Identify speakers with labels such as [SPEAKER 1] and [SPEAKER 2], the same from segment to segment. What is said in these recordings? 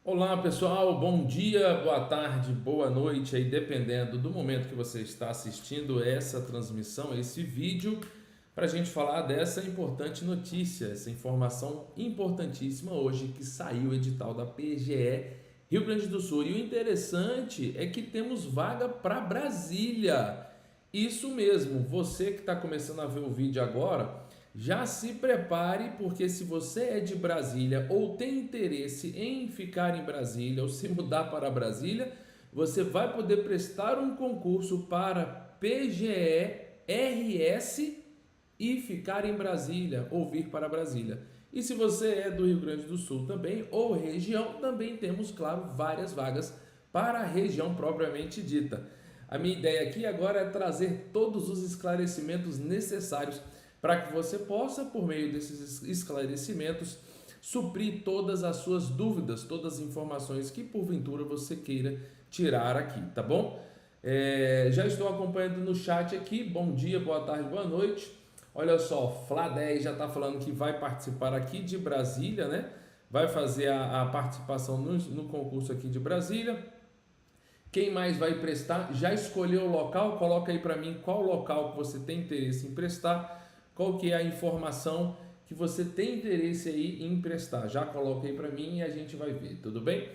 [SPEAKER 1] Olá pessoal, bom dia, boa tarde, boa noite, aí dependendo do momento que você está assistindo essa transmissão, esse vídeo, para a gente falar dessa importante notícia, essa informação importantíssima hoje que saiu o edital da PGE Rio Grande do Sul. E o interessante é que temos vaga para Brasília. Isso mesmo, você que está começando a ver o vídeo agora, já se prepare, porque se você é de Brasília ou tem interesse em ficar em Brasília ou se mudar para Brasília, você vai poder prestar um concurso para PGE-RS e ficar em Brasília ou vir para Brasília. E se você é do Rio Grande do Sul também ou região, também temos, claro, várias vagas para a região propriamente dita. A minha ideia aqui agora é trazer todos os esclarecimentos necessários para que você possa, por meio desses esclarecimentos, suprir todas as suas dúvidas, todas as informações que porventura você queira tirar aqui, tá bom? Já estou acompanhando no chat aqui, bom dia, boa tarde, boa noite. Olha só, Flá10 já está falando que vai participar aqui de Brasília, né? Vai fazer a participação no concurso aqui de Brasília. Quem mais vai prestar? Já escolheu o local? Coloca aí para mim qual local que você tem interesse em prestar. Qual que é a informação que você tem interesse aí em emprestar? Já coloca aí para mim e a gente vai ver, tudo bem?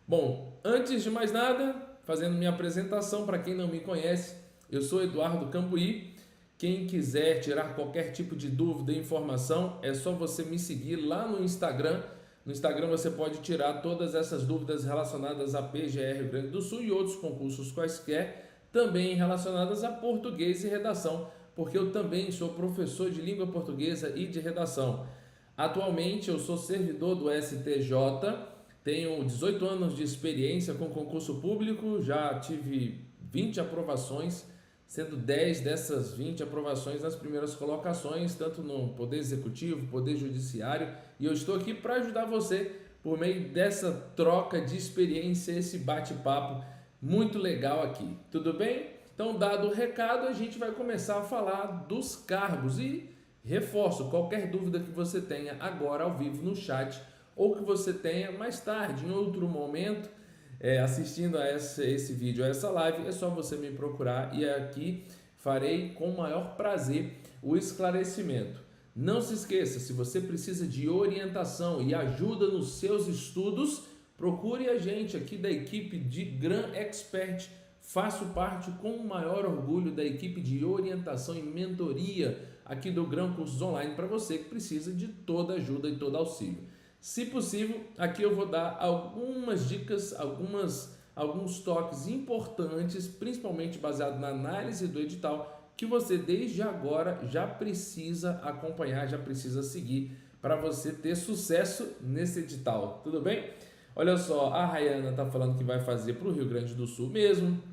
[SPEAKER 1] Bom, antes de mais nada, fazendo minha apresentação, para quem não me conhece, eu sou Eduardo Cambuí. Quem quiser tirar qualquer tipo de dúvida e informação, é só você me seguir lá no Instagram. No Instagram você pode tirar todas essas dúvidas relacionadas a PGE Rio Grande do Sul e outros concursos quaisquer, também relacionadas a português e redação, porque eu também sou professor de língua portuguesa e de redação. Atualmente eu sou servidor do STJ, tenho 18 anos de experiência com concurso público, já tive 20 aprovações, sendo 10 dessas 20 aprovações nas primeiras colocações, tanto no Poder Executivo, Poder Judiciário, e eu estou aqui para ajudar você por meio dessa troca de experiência, esse bate-papo muito legal aqui. Tudo bem? Então, dado o recado, a gente vai começar a falar dos cargos e reforço, qualquer dúvida que você tenha agora ao vivo no chat ou que você tenha mais tarde, em outro momento, assistindo a esse vídeo, a essa live, é só você me procurar e aqui farei com o maior prazer o esclarecimento. Não se esqueça, se você precisa de orientação e ajuda nos seus estudos, procure a gente aqui da equipe de Gran Expert. Faço parte com o maior orgulho da equipe de orientação e mentoria aqui do Gran Cursos Online para você que precisa de toda ajuda e todo auxílio. Se possível, aqui eu vou dar algumas dicas, alguns toques importantes, principalmente baseado na análise do edital, que você desde agora já precisa acompanhar, já precisa seguir para você ter sucesso nesse edital. Tudo bem? Olha só, a Rayana está falando que vai fazer para o Rio Grande do Sul mesmo.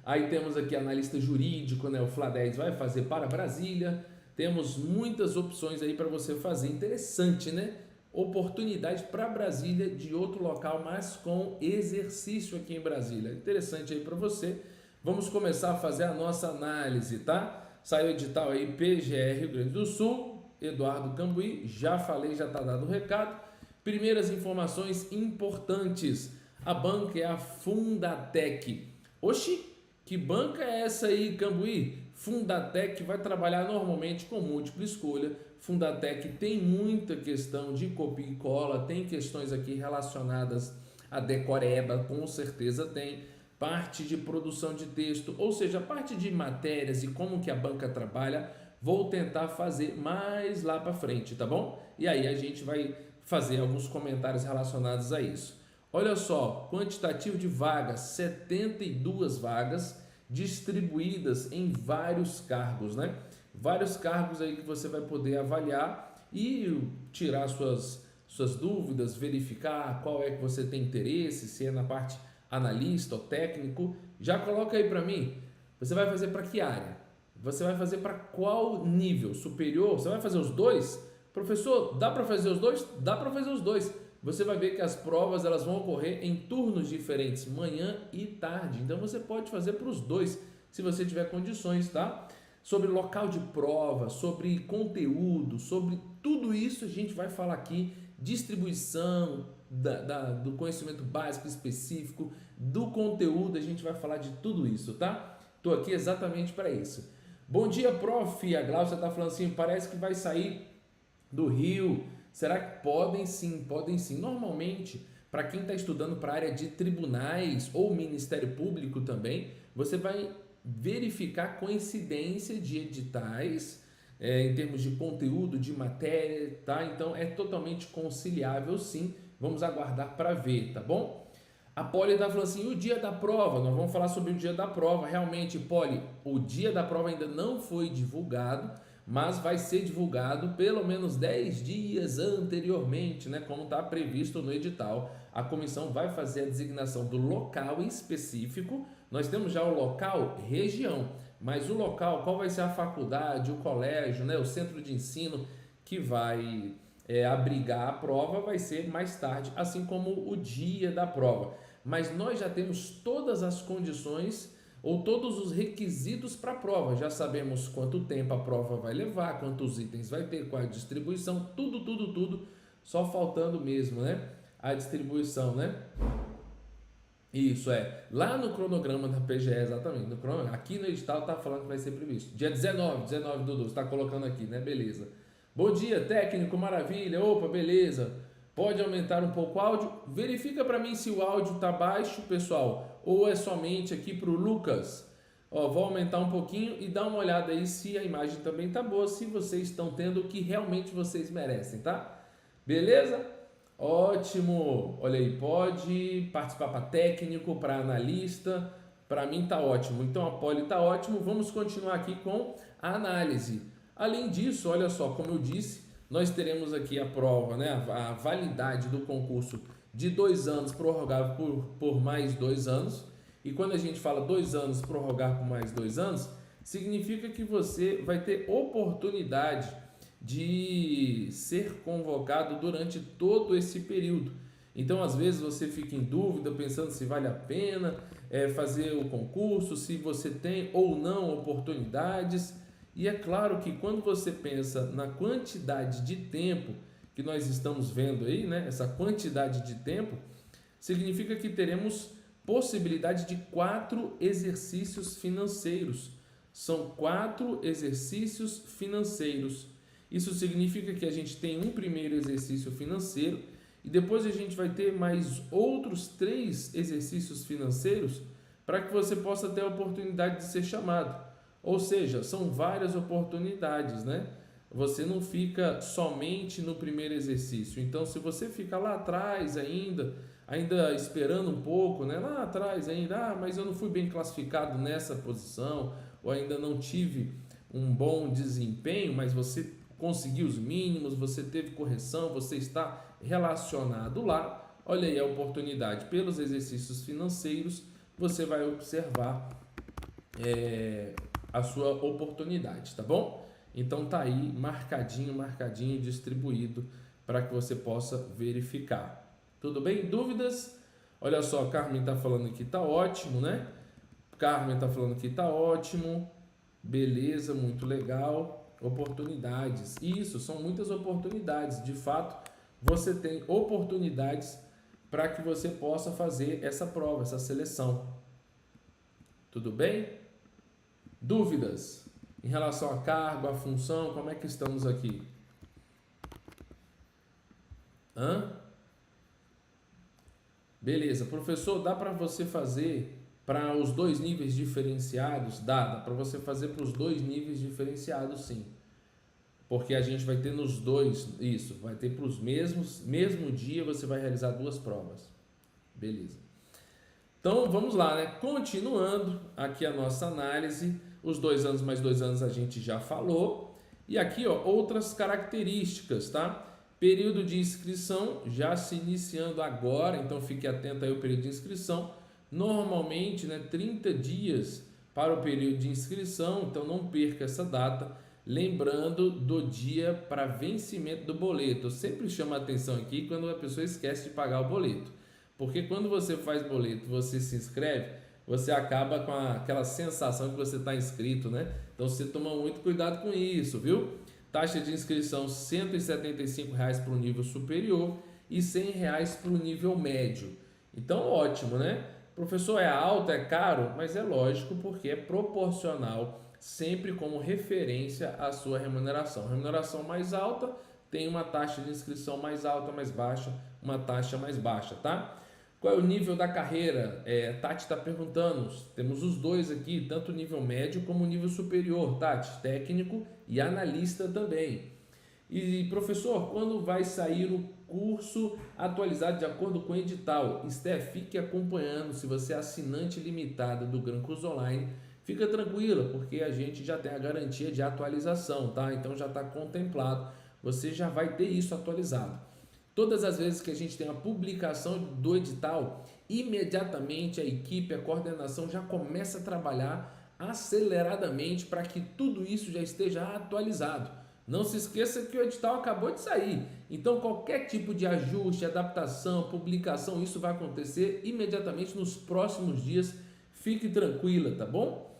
[SPEAKER 1] Aí temos aqui analista jurídico, né? O Flá10 vai fazer para Brasília. Temos muitas opções aí para você fazer. Interessante, né? Oportunidade para Brasília de outro local, mas com exercício aqui em Brasília. Interessante aí para você. Vamos começar a fazer a nossa análise, tá? Saiu o edital aí PGE Rio Grande do Sul, Eduardo Cambuí, já falei, já está dado o recado. Primeiras informações importantes. A banca é a Fundatec. Oxi! Que banca é essa aí, Cambuí? Fundatec vai trabalhar normalmente com múltipla escolha. Fundatec tem muita questão de copia e cola, tem questões aqui relacionadas a decoreba, com certeza tem. Parte de produção de texto, ou seja, parte de matérias e como que a banca trabalha, vou tentar fazer mais lá para frente, tá bom? E aí a gente vai fazer alguns comentários relacionados a isso. Olha só, quantitativo de vagas, 72 vagas distribuídas em vários cargos, né? Vários cargos aí que você vai poder avaliar e tirar suas dúvidas, verificar qual é que você tem interesse, se é na parte analista ou técnico. Já coloca aí para mim, você vai fazer para que área? Você vai fazer para qual nível? Superior? Você vai fazer os dois? Professor, dá para fazer os dois? Dá para fazer os dois. Você vai ver que as provas elas vão ocorrer em turnos diferentes, manhã e tarde. Então você pode fazer para os dois, se você tiver condições, tá? Sobre local de prova, sobre conteúdo, sobre tudo isso a gente vai falar aqui, distribuição, do conhecimento básico específico, do conteúdo, a gente vai falar de tudo isso, tá? Estou aqui exatamente para isso. Bom dia, prof. A Glaucia está falando assim, parece que vai sair do Rio. Será que podem sim? Podem sim. Normalmente, para quem está estudando para a área de tribunais ou Ministério Público também, você vai verificar coincidência de editais em termos de conteúdo, de matéria, tá? Então é totalmente conciliável sim. Vamos aguardar para ver, tá bom? A Poli está falando assim, o dia da prova, nós vamos falar sobre o dia da prova. Realmente, Poli, o dia da prova ainda não foi divulgado, mas vai ser divulgado pelo menos 10 dias anteriormente, né? Como está previsto no edital. A comissão vai fazer a designação do local específico. Nós temos já o local, região, mas o local, qual vai ser a faculdade, o colégio, né? O centro de ensino que vai abrigar a prova vai ser mais tarde, assim como o dia da prova. Mas nós já temos todas as condições ou todos os requisitos para a prova. Já sabemos quanto tempo a prova vai levar, quantos itens vai ter, qual a distribuição, tudo. Só faltando mesmo, né? A distribuição, né? Isso é. Lá no cronograma da PGE, exatamente. No cronograma, aqui no edital está falando que vai ser previsto. Dia 19, Dudu, você está colocando aqui, né? Beleza. Bom dia, técnico, maravilha. Opa, beleza. Pode aumentar um pouco o áudio? Verifica para mim se o áudio está baixo, pessoal, ou é somente aqui para o Lucas. Ó, vou aumentar um pouquinho e dar uma olhada aí se a imagem também está boa, se vocês estão tendo o que realmente vocês merecem, tá? Beleza? Ótimo. Olha aí, pode participar para técnico, para analista. Para mim tá ótimo. Então a Poli tá ótimo. Vamos continuar aqui com a análise. Além disso, olha só, como eu disse, nós teremos aqui a prova, né, a validade do concurso de 2 anos prorrogável por mais 2 anos. E quando a gente fala 2 anos prorrogar por mais 2 anos, significa que você vai ter oportunidade de ser convocado durante todo esse período. Então, às vezes, você fica em dúvida, pensando se vale a pena fazer o concurso, se você tem ou não oportunidades. E é claro que quando você pensa na quantidade de tempo que nós estamos vendo aí, né, essa quantidade de tempo, significa que teremos possibilidade de 4 exercícios financeiros. São 4 exercícios financeiros. Isso significa que a gente tem um primeiro exercício financeiro e depois a gente vai ter mais outros 3 exercícios financeiros para que você possa ter a oportunidade de ser chamado. Ou seja, são várias oportunidades, né? Você não fica somente no primeiro exercício. Então, se você fica lá atrás ainda esperando um pouco, né? Lá atrás ainda, mas eu não fui bem classificado nessa posição, ou ainda não tive um bom desempenho, mas você conseguiu os mínimos, você teve correção, você está relacionado lá. Olha aí a oportunidade. Pelos exercícios financeiros, você vai observar a sua oportunidade, tá bom? Então tá aí marcadinho, distribuído para que você possa verificar. Tudo bem? Dúvidas? Olha só, Carmen tá falando que tá ótimo, né? Carmen tá falando que tá ótimo. Beleza, muito legal. Oportunidades. Isso, são muitas oportunidades. De fato, você tem oportunidades para que você possa fazer essa prova, essa seleção. Tudo bem? Dúvidas em relação a cargo, a função, como é que estamos aqui? Beleza, professor, dá para você fazer para os 2 níveis diferenciados? Dá para você fazer para os 2 níveis diferenciados, sim. Porque a gente vai ter nos 2, isso, vai ter para os mesmo dia você vai realizar 2 provas. Beleza. Então, vamos lá, né? Continuando aqui a nossa análise, os 2 anos mais 2 anos a gente já falou. E aqui, ó, outras características, tá? Período de inscrição já se iniciando agora, então fique atento aí ao período de inscrição. Normalmente, né, 30 dias para o período de inscrição, então não perca essa data. Lembrando do dia para vencimento do boleto. Eu sempre chamo a atenção aqui quando a pessoa esquece de pagar o boleto. Porque quando você faz boleto, você se inscreve, você acaba com aquela sensação que você está inscrito, né? Então você toma muito cuidado com isso, viu? Taxa de inscrição R$ 175 para o nível superior e R$ 100 para o nível médio. Então, ótimo, né? Professor, é alto, é caro, mas é lógico porque é proporcional sempre como referência à sua remuneração. Remuneração mais alta tem uma taxa de inscrição mais alta, mais baixa, uma taxa mais baixa, tá? Qual é o nível da carreira? Tati está perguntando, temos os dois aqui, tanto o nível médio como o nível superior, Tati, técnico e analista também. E professor, quando vai sair o curso atualizado de acordo com o edital? Steph, fique acompanhando. Se você é assinante limitada do Gran Curso Online, fica tranquila, porque a gente já tem a garantia de atualização, tá? Então já está contemplado, você já vai ter isso atualizado. Todas as vezes que a gente tem a publicação do edital, imediatamente a equipe, a coordenação já começa a trabalhar aceleradamente para que tudo isso já esteja atualizado. Não se esqueça que o edital acabou de sair, então qualquer tipo de ajuste, adaptação, publicação, isso vai acontecer imediatamente nos próximos dias. Fique tranquila, tá bom?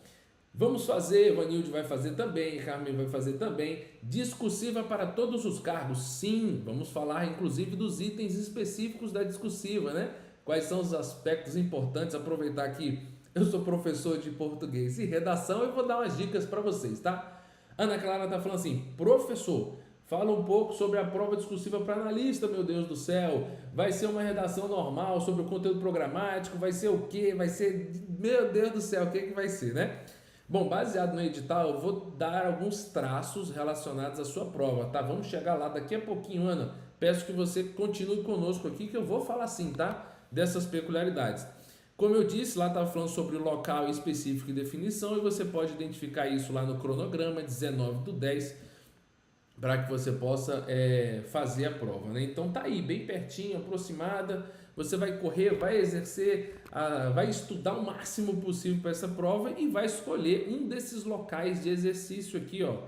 [SPEAKER 1] Vamos fazer, Vanilde vai fazer também, Carmen vai fazer também, discursiva para todos os cargos. Sim, vamos falar inclusive dos itens específicos da discursiva, né? Quais são os aspectos importantes, aproveitar que eu sou professor de português e redação, eu vou dar umas dicas para vocês, tá? Ana Clara tá falando assim, professor, fala um pouco sobre a prova discursiva para analista, meu Deus do céu. Vai ser uma redação normal sobre o conteúdo programático, vai ser o quê? Vai ser, meu Deus do céu, o que vai ser, né? Bom, baseado no edital, eu vou dar alguns traços relacionados à sua prova, tá? Vamos chegar lá daqui a pouquinho, Ana. Peço que você continue conosco aqui, que eu vou falar sim, tá? Dessas peculiaridades. Como eu disse, lá estava falando sobre local específico e definição, e você pode identificar isso lá no cronograma 19/10, para que você possa fazer a prova, né? Então tá aí, bem pertinho, aproximada. Você vai correr, vai exercer, vai estudar o máximo possível para essa prova e vai escolher um desses locais de exercício aqui, ó.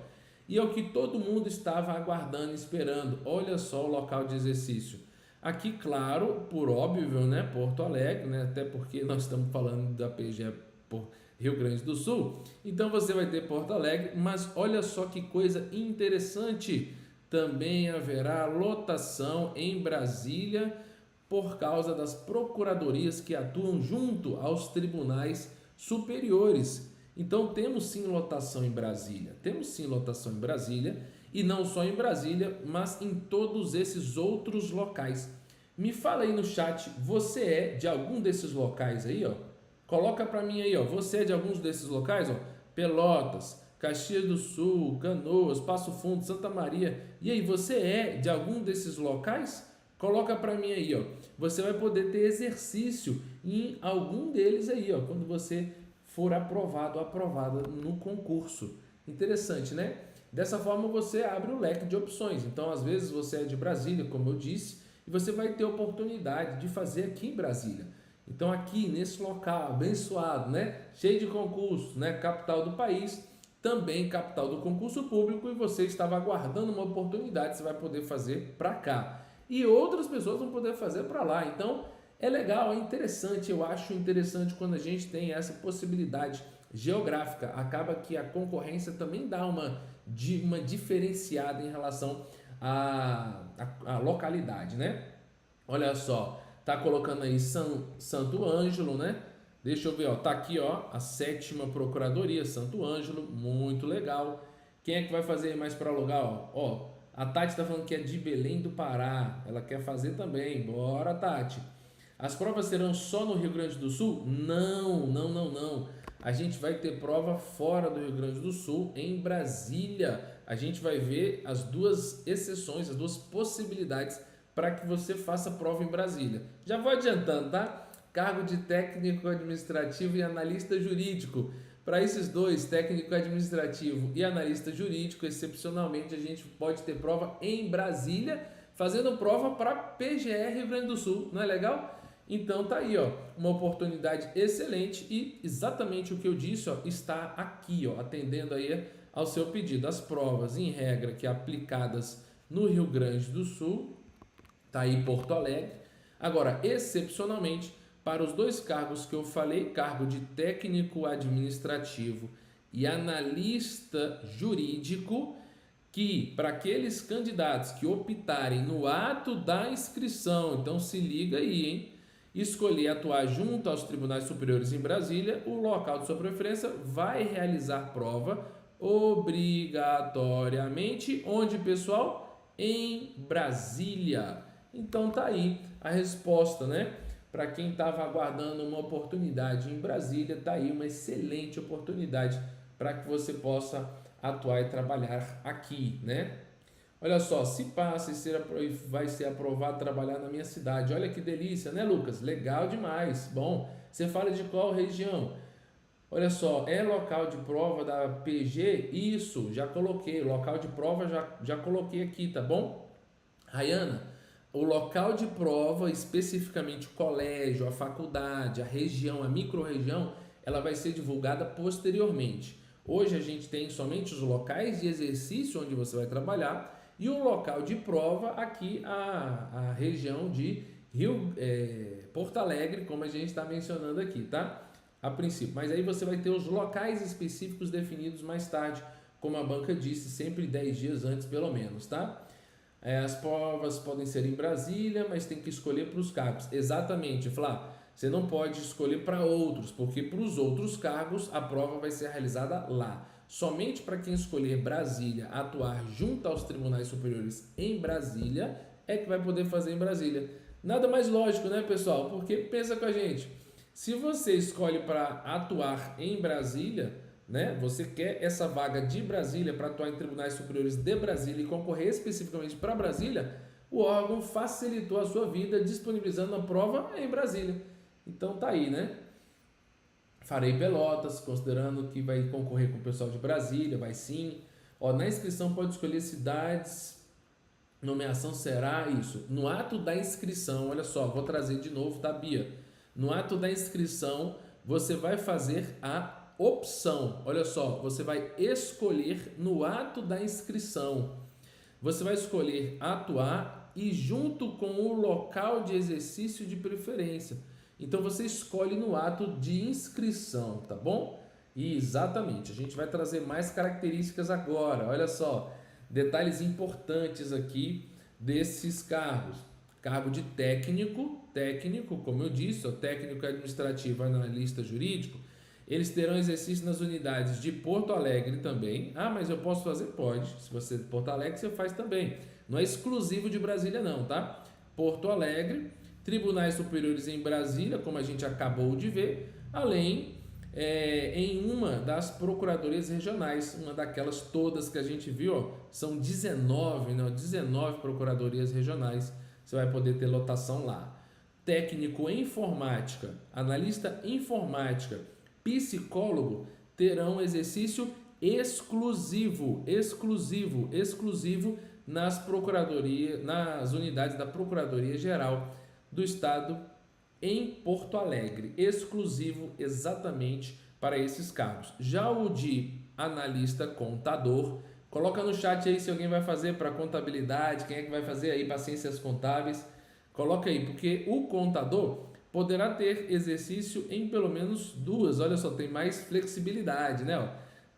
[SPEAKER 1] E é o que todo mundo estava aguardando, esperando. Olha só o local de exercício. Aqui, claro, por óbvio, né, Porto Alegre, né, até porque nós estamos falando da PGE por Rio Grande do Sul. Então você vai ter Porto Alegre, mas olha só que coisa interessante. Também haverá lotação em Brasília, por causa das procuradorias que atuam junto aos tribunais superiores. Então temos sim lotação em Brasília, e não só em Brasília, mas em todos esses outros locais. Me fala aí no chat, você é de algum desses locais aí, ó? Coloca para mim aí, ó, você é de alguns desses locais, ó? Pelotas, Caxias do Sul, Canoas, Passo Fundo, Santa Maria. E aí, você é de algum desses locais? Coloca para mim aí, ó. Você vai poder ter exercício em algum deles aí, ó, quando você for aprovado ou aprovada no concurso. Interessante, né? Dessa forma você abre o leque de opções. Então, às vezes você é de Brasília, como eu disse, e você vai ter oportunidade de fazer aqui em Brasília. Então, aqui nesse local abençoado, né? Cheio de concursos, né? Capital do país, também capital do concurso público, e você estava aguardando uma oportunidade, você vai poder fazer para cá. E outras pessoas vão poder fazer para lá. Então, é legal, é interessante. Eu acho interessante quando a gente tem essa possibilidade geográfica. Acaba que a concorrência também dá uma diferenciada em relação à localidade, né? Olha só, tá colocando aí Santo Ângelo, né? Deixa eu ver, ó, tá aqui, ó, a 7ª Procuradoria, Santo Ângelo, muito legal. Quem é que vai fazer mais para lugar, ó? A Tati está falando que é de Belém do Pará. Ela quer fazer também. Bora, Tati. As provas serão só no Rio Grande do Sul? Não. A gente vai ter prova fora do Rio Grande do Sul, em Brasília. A gente vai ver as duas exceções, as duas possibilidades para que você faça prova em Brasília. Já vou adiantando, tá? Cargo de técnico administrativo e analista jurídico. Para esses dois, técnico administrativo e analista jurídico, excepcionalmente a gente pode ter prova em Brasília, fazendo prova para PGE Rio Grande do Sul, não é legal? Então tá aí, ó, uma oportunidade excelente e exatamente o que eu disse, ó, está aqui, ó, atendendo aí ao seu pedido. As provas, em regra, que aplicadas no Rio Grande do Sul, tá aí Porto Alegre. Agora, excepcionalmente, para os dois cargos que eu falei, cargo de técnico administrativo e analista jurídico, que para aqueles candidatos que optarem no ato da inscrição, então se liga aí, hein? Escolher atuar junto aos tribunais superiores em Brasília, o local de sua preferência vai realizar prova obrigatoriamente, onde, pessoal? Em Brasília. Então tá aí a resposta, né? Para quem estava aguardando uma oportunidade em Brasília, tá aí uma excelente oportunidade para que você possa atuar e trabalhar aqui, né? Olha só, se passa e vai ser aprovado trabalhar na minha cidade. Olha que delícia, né, Lucas? Legal demais. Bom, você fala de qual região? Olha só, é local de prova da PG? Isso, já coloquei. Local de prova já coloquei aqui, tá bom? Rayana, o local de prova, especificamente o colégio, a faculdade, a região, a micro-região, ela vai ser divulgada posteriormente. Hoje a gente tem somente os locais de exercício onde você vai trabalhar e o local de prova aqui, a região de Porto Alegre, como a gente está mencionando aqui, tá? A princípio, mas aí você vai ter os locais específicos definidos mais tarde, como a banca disse, sempre 10 dias antes pelo menos, tá? As provas podem ser em Brasília, mas tem que escolher para os cargos. Exatamente, Flá. Você não pode escolher para outros, porque para os outros cargos a prova vai ser realizada lá. Somente para quem escolher Brasília, atuar junto aos tribunais superiores em Brasília, é que vai poder fazer em Brasília. Nada mais lógico, né, pessoal? Porque pensa com a gente. Se você escolhe para atuar em Brasília, né? Você quer essa vaga de Brasília para atuar em tribunais superiores de Brasília e concorrer especificamente para Brasília, o órgão facilitou a sua vida disponibilizando a prova em Brasília. Então tá aí, né? Farei Pelotas, considerando que vai concorrer com o pessoal de Brasília, vai sim. Ó, na inscrição pode escolher cidades, nomeação será isso. No ato da inscrição, olha só, vou trazer de novo, tá, Bia? No ato da inscrição, você vai fazer a opção. Olha só, você vai escolher no ato da inscrição. Você vai escolher atuar e junto com o local de exercício de preferência. Então você escolhe no ato de inscrição, tá bom? E exatamente, a gente vai trazer mais características agora. Olha só, detalhes importantes aqui desses cargos. Cargo de técnico, como eu disse, o técnico administrativo, analista jurídico, eles terão exercício nas unidades de Porto Alegre também. Ah, mas eu posso fazer? Pode. Se você é de Porto Alegre, você faz também. Não é exclusivo de Brasília não, tá? Porto Alegre, tribunais superiores em Brasília, como a gente acabou de ver, além em uma das procuradorias regionais, uma daquelas todas que a gente viu, ó, são 19 procuradorias regionais, você vai poder ter lotação lá. Técnico em informática, analista informática, psicólogo terão exercício exclusivo nas procuradorias, nas unidades da Procuradoria Geral do Estado em Porto Alegre, exclusivo exatamente para esses cargos. Já o de analista contador, coloca no chat aí se alguém vai fazer para contabilidade, quem é que vai fazer aí para ciências contábeis, coloca aí, porque o contador poderá ter exercício em pelo menos duas, olha só, tem mais flexibilidade, né? Ó,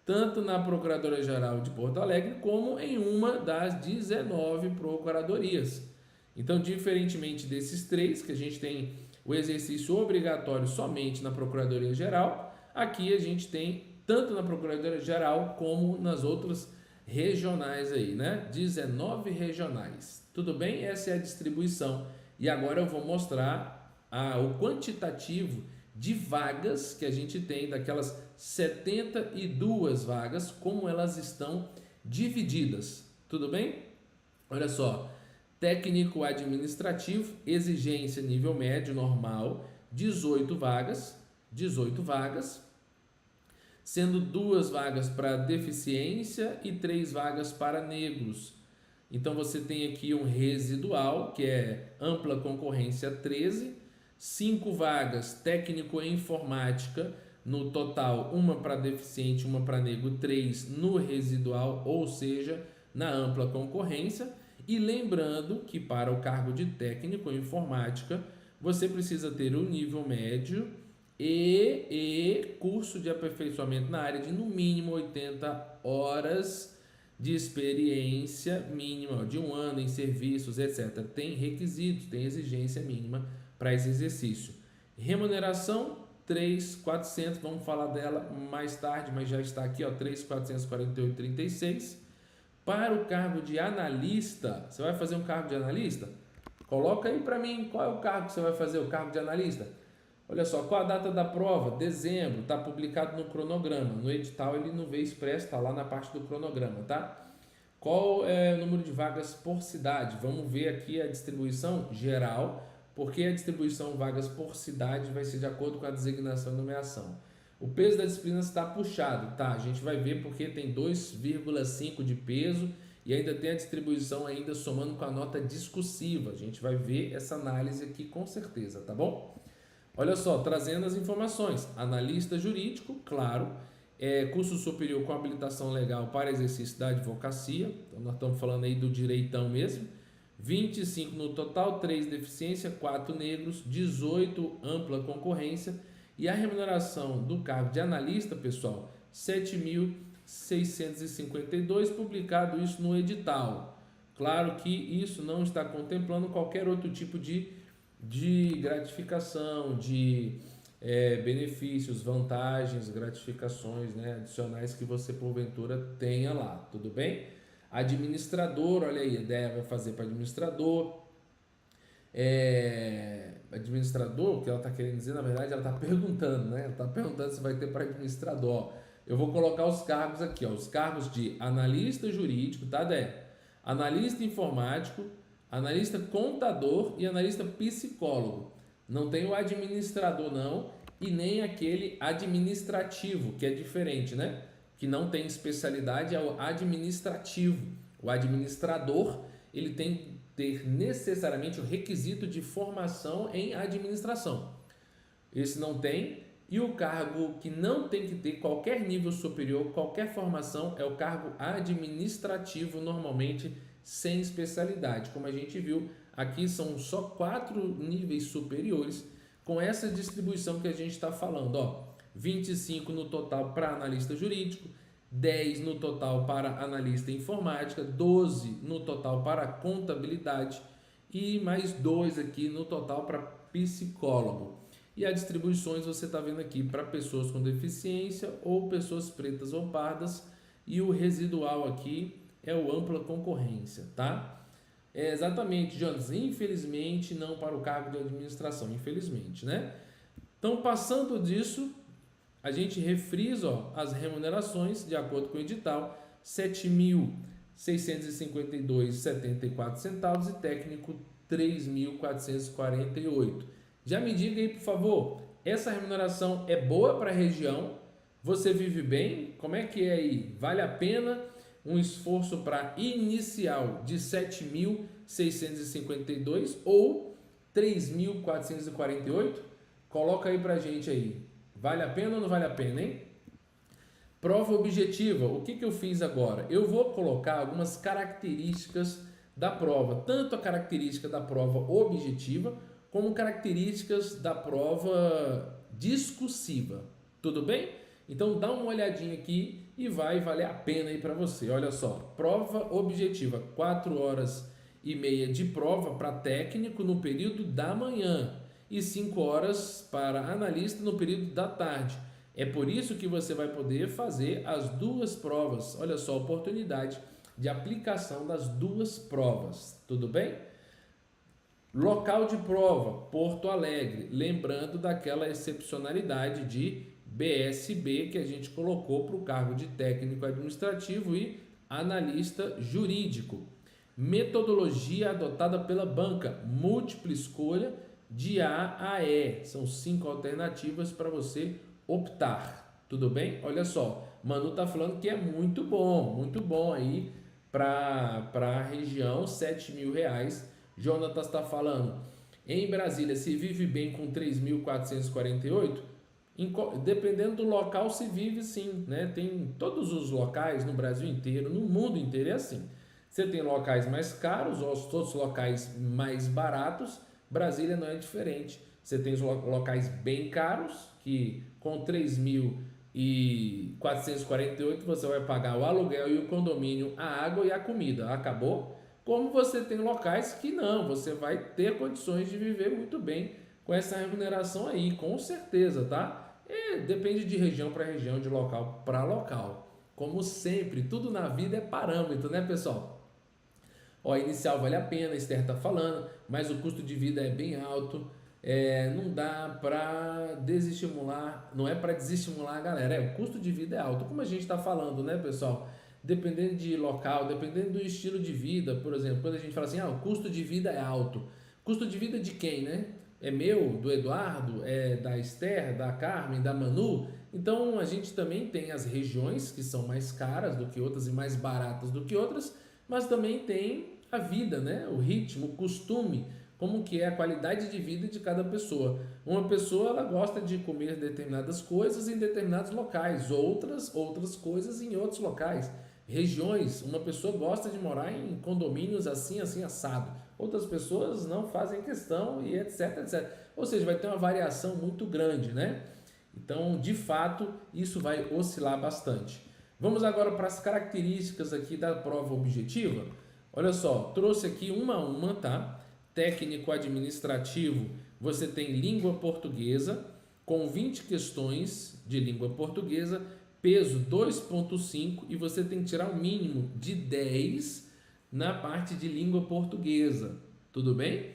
[SPEAKER 1] tanto na Procuradoria-Geral de Porto Alegre, como em uma das 19 procuradorias. Então, diferentemente desses três, que a gente tem o exercício obrigatório somente na Procuradoria-Geral, aqui a gente tem tanto na Procuradoria-Geral como nas outras regionais aí, né? 19 regionais. Tudo bem? Essa é a distribuição. E agora eu vou mostrar o quantitativo de vagas que a gente tem, daquelas 72 vagas, como elas estão divididas. Tudo bem? Olha só, técnico administrativo, exigência nível médio normal, 18 vagas, sendo 2 vagas para deficiência e 3 vagas para negros. Então você tem aqui um residual, que é ampla concorrência 13, 5 vagas técnico em informática, no total uma para deficiente, uma para negro, 3 no residual, ou seja, na ampla concorrência. E lembrando que para o cargo de técnico em informática, você precisa ter o nível médio e curso de aperfeiçoamento na área de no mínimo 80 horas de experiência mínima, de 1 ano em serviços, etc. Tem requisitos, tem exigência mínima para esse exercício. Remuneração 3.400, vamos falar dela mais tarde, mas já está aqui, ó, 3.448,36. Para o cargo de analista, você vai fazer um cargo de analista? Coloca aí para mim qual é o cargo que você vai fazer, o cargo de analista. Olha só, qual a data da prova? Dezembro, está publicado no cronograma. No edital ele não veio expresso, está lá na parte do cronograma, tá? Qual é o número de vagas por cidade? Vamos ver aqui a distribuição geral, porque a distribuição vagas por cidade vai ser de acordo com a designação e nomeação. O peso da disciplina está puxado, tá? A gente vai ver porque tem 2,5 de peso e ainda tem a distribuição ainda somando com a nota discursiva. A gente vai ver essa análise aqui com certeza, tá bom? Olha só, trazendo as informações. Analista jurídico, claro, curso superior com habilitação legal para exercício da advocacia. Então nós estamos falando aí do direitão mesmo. 25 no total, 3 deficiência, 4 negros, 18 ampla concorrência. E a remuneração do cargo de analista, pessoal, 7.652, publicado isso no edital. Claro que isso não está contemplando qualquer outro tipo de gratificação, de benefícios, vantagens, gratificações, né, adicionais que você porventura tenha lá, tudo bem? Administrador, olha aí, a ideia vai fazer para administrador. Administrador, o que ela está querendo dizer, na verdade, ela está perguntando, né? Ela está perguntando se vai ter para administrador. Eu vou colocar os cargos aqui, ó, os cargos de analista jurídico, tá, Dé? Analista informático, analista contador e analista psicólogo. Não tem o administrador, não, e nem aquele administrativo, que é diferente, né? Que não tem especialidade, é o administrativo. O administrador, ele tem que ter necessariamente o requisito de formação em administração. Esse não tem. E o cargo que não tem que ter qualquer nível superior, qualquer formação, é o cargo administrativo, normalmente sem especialidade. Como a gente viu, aqui são só 4 níveis superiores com essa distribuição que a gente está falando, ó. 25 no total para analista jurídico, 10 no total para analista informática, 12 no total para contabilidade e mais 2 aqui no total para psicólogo. E as distribuições você está vendo aqui para pessoas com deficiência ou pessoas pretas ou pardas, e o residual aqui é o ampla concorrência, tá? Exatamente, Jones, infelizmente não para o cargo de administração, infelizmente, né? Então, passando disso, a gente refrisa, ó, as remunerações de acordo com o edital, R$ 7.652,74 e técnico R$ 3.448. Já me diga aí, por favor, essa remuneração é boa para a região? Você vive bem? Como é que é aí? Vale a pena um esforço para inicial de 7.652 ou 3.448? Coloca aí para a gente aí. Vale a pena ou não vale a pena, hein? Prova objetiva. O que eu fiz agora? Eu vou colocar algumas características da prova, tanto a característica da prova objetiva, como características da prova discursiva. Tudo bem? Então dá uma olhadinha aqui e vai valer a pena aí para você. Olha só, prova objetiva, 4h30 de prova para técnico no período da manhã e 5 horas para analista no período da tarde. É por isso que você vai poder fazer as 2 provas. Olha só, a oportunidade de aplicação das 2 provas. Tudo bem? Local de prova, Porto Alegre. Lembrando daquela excepcionalidade de BSB que a gente colocou para o cargo de técnico administrativo e analista jurídico. Metodologia adotada pela banca, múltipla escolha de A a E. São 5 alternativas para você optar. Tudo bem? Olha só, Manu tá falando que é muito bom aí para a região, R$7.000. Jonatas está falando, em Brasília se vive bem com 3.448? Dependendo do local se vive sim, né? Tem todos os locais no Brasil inteiro, no mundo inteiro é assim. Você tem locais mais caros, outros locais mais baratos. Brasília não é diferente. Você tem os locais bem caros, que com 3.000 e 448 você vai pagar o aluguel e o condomínio, a água e a comida. Acabou? Como você tem locais que não, você vai ter condições de viver muito bem com essa remuneração aí, com certeza, tá? Depende de região para região, de local para local. Como sempre, tudo na vida é parâmetro, né, pessoal? Ó, inicial vale a pena, Esther tá falando, mas o custo de vida é bem alto. Não dá para desestimular, não é para desestimular a galera, o custo de vida é alto, como a gente está falando, né, pessoal? Dependendo de local, dependendo do estilo de vida, por exemplo, quando a gente fala assim, o custo de vida é alto, custo de vida de quem, né? É meu, do Eduardo, é da Esther, da Carmen, da Manu. Então a gente também tem as regiões que são mais caras do que outras e mais baratas do que outras, mas também tem a vida, né? O ritmo, o costume, como que é a qualidade de vida de cada pessoa. Uma pessoa ela gosta de comer determinadas coisas em determinados locais, outras coisas em outros locais. Regiões, uma pessoa gosta de morar em condomínios assim, assim, assado. Outras pessoas não fazem questão e etc, etc. Ou seja, vai ter uma variação muito grande, né? Então, de fato, isso vai oscilar bastante. Vamos agora para as características aqui da prova objetiva. Olha só, trouxe aqui uma a uma, tá? Técnico administrativo, você tem língua portuguesa, com 20 questões de língua portuguesa, peso 2,5 e você tem que tirar o mínimo de 10 na parte de língua portuguesa, tudo bem?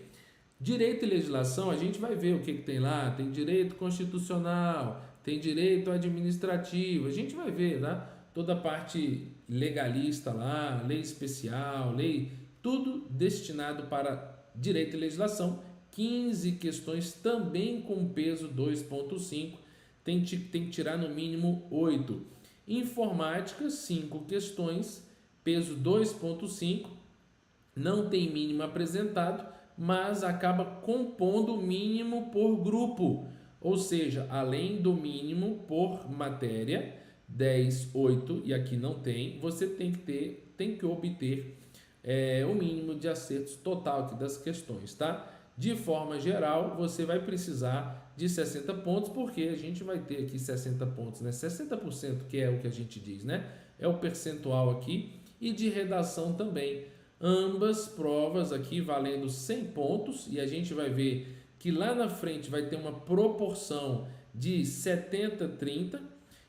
[SPEAKER 1] Direito e legislação, a gente vai ver o que tem lá, tem direito constitucional, tem direito administrativo, a gente vai ver, né? Toda a parte legalista lá, lei especial, lei, tudo destinado para direito e legislação, 15 questões também com peso 2,5, tem que tirar no mínimo 8. Informática, 5 questões, peso 2,5, não tem mínimo apresentado, mas acaba compondo o mínimo por grupo, ou seja, além do mínimo por matéria, 10, 8, e aqui não tem, você tem que obter o mínimo de acertos total aqui das questões, tá? De forma geral, você vai precisar de 60 pontos, porque a gente vai ter aqui 60 pontos, né? 60% que é o que a gente diz, né? É o percentual aqui, e de redação também. Ambas provas aqui valendo 100 pontos, e a gente vai ver que lá na frente vai ter uma proporção de 70-30.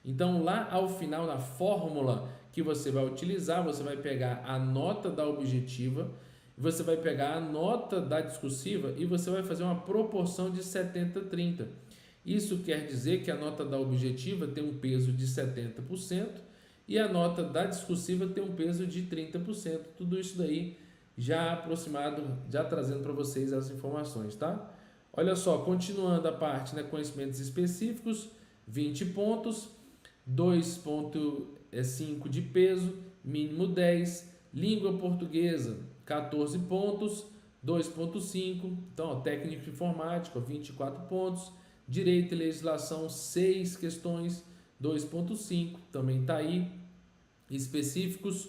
[SPEAKER 1] Então, lá ao final, na fórmula que você vai utilizar, você vai pegar a nota da objetiva, você vai pegar a nota da discursiva e você vai fazer uma proporção de 70-30. Isso quer dizer que a nota da objetiva tem um peso de 70% e a nota da discursiva tem um peso de 30%. Tudo isso daí já aproximado, já trazendo para vocês as informações, tá? Olha só, continuando a parte, né, conhecimentos específicos, 20 pontos, 2,5 de peso, mínimo 10, língua portuguesa, 14 pontos, 2,5, então, ó, técnico informático, 24 pontos, direito e legislação, 6 questões, 2,5, também está aí, específicos,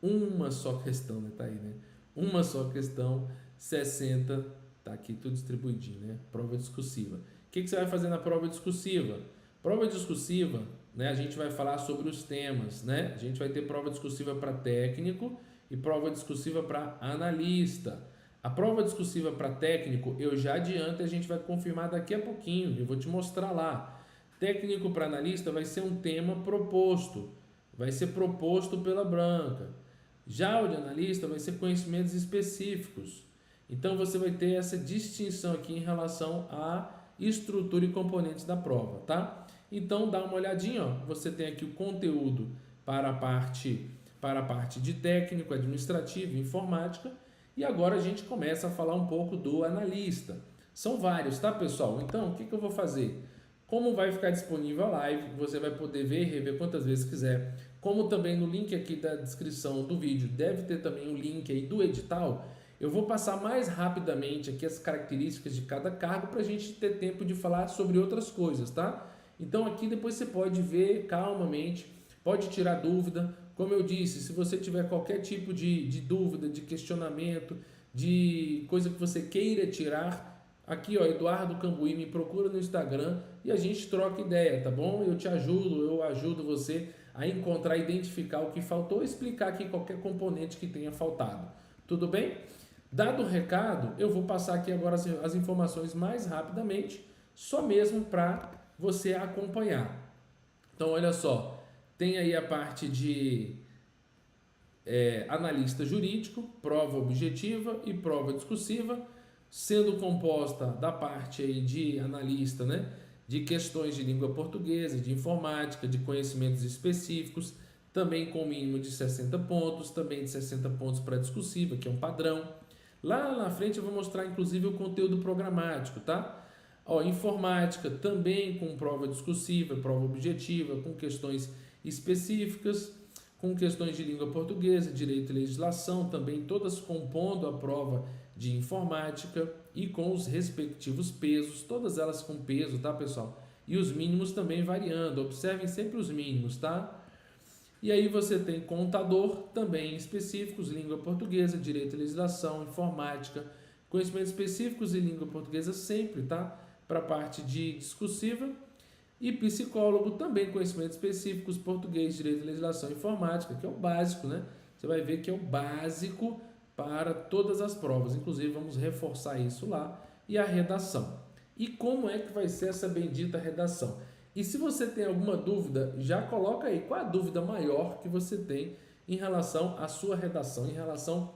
[SPEAKER 1] uma só questão, né? Tá aí, né? Uma só questão, 60, tá aqui tudo distribuidinho, né? Prova discursiva. O que você vai fazer na prova discursiva? Prova discursiva, né? A gente vai falar sobre os temas, né? A gente vai ter prova discursiva para técnico e prova discursiva para analista. A prova discursiva para técnico, eu já adianto, a gente vai confirmar daqui a pouquinho, eu vou te mostrar lá. Técnico para analista vai ser um tema proposto, vai ser proposto pela Branca. Já o de analista vai ser conhecimentos específicos. Então você vai ter essa distinção aqui em relação à estrutura e componentes da prova, tá? Então dá uma olhadinha, ó. Você tem aqui o conteúdo para a parte de técnico, administrativo, informática, e agora a gente começa a falar um pouco do analista. São vários, tá, pessoal? Então, o que eu vou fazer? Como vai ficar disponível a live, você vai poder ver e rever quantas vezes quiser. Como também no link aqui da descrição do vídeo deve ter também o link aí do edital, eu vou passar mais rapidamente aqui as características de cada cargo para a gente ter tempo de falar sobre outras coisas, tá? Então aqui depois você pode ver calmamente, pode tirar dúvida. Como eu disse, se você tiver qualquer tipo de dúvida, de questionamento, de coisa que você queira tirar, aqui, ó, Eduardo Cambuí, me procura no Instagram e a gente troca ideia, tá bom? Eu ajudo você a encontrar, identificar o que faltou, explicar aqui qualquer componente que tenha faltado. Tudo bem? Dado o recado, eu vou passar aqui agora as informações mais rapidamente, só mesmo para você acompanhar. Então, olha só, tem aí a parte de analista jurídico, prova objetiva e prova discursiva, sendo composta da parte aí de analista, né, de questões de língua portuguesa, de informática, de conhecimentos específicos, também com mínimo de 60 pontos, também de 60 pontos para discursiva, que é um padrão. Lá na frente eu vou mostrar inclusive o conteúdo programático, tá? Ó, informática também com prova discursiva, prova objetiva, com questões específicas, com questões de língua portuguesa, direito e legislação, também todas compondo a prova de informática e com os respectivos pesos, todas elas com peso, tá, pessoal? E os mínimos também variando, observem sempre os mínimos, tá? E aí você tem contador, também específicos, língua portuguesa, direito e legislação, informática, conhecimentos específicos em língua portuguesa sempre, tá? Para a parte de discursiva. E psicólogo, também conhecimentos específicos, português, direito e legislação, informática, que é o básico, né? Você vai ver que é o básico para todas as provas. Inclusive, vamos reforçar isso lá. E a redação. E como é que vai ser essa bendita redação? E se você tem alguma dúvida, já coloca aí qual a dúvida maior que você tem em relação à sua redação, em relação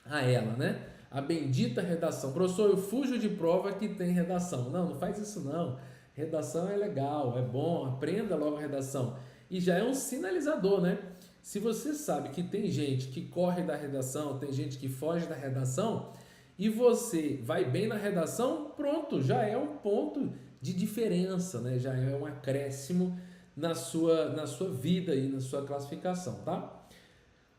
[SPEAKER 1] a ela, né? A bendita redação. Professor, eu fujo de prova que tem redação. Não, não faz isso não. Redação é legal, é bom, aprenda logo a redação. E já é um sinalizador, né? Se você sabe que tem gente que corre da redação, tem gente que foge da redação, e você vai bem na redação, pronto, já é um ponto de diferença, né? Já é um acréscimo na sua vida e na sua classificação, tá?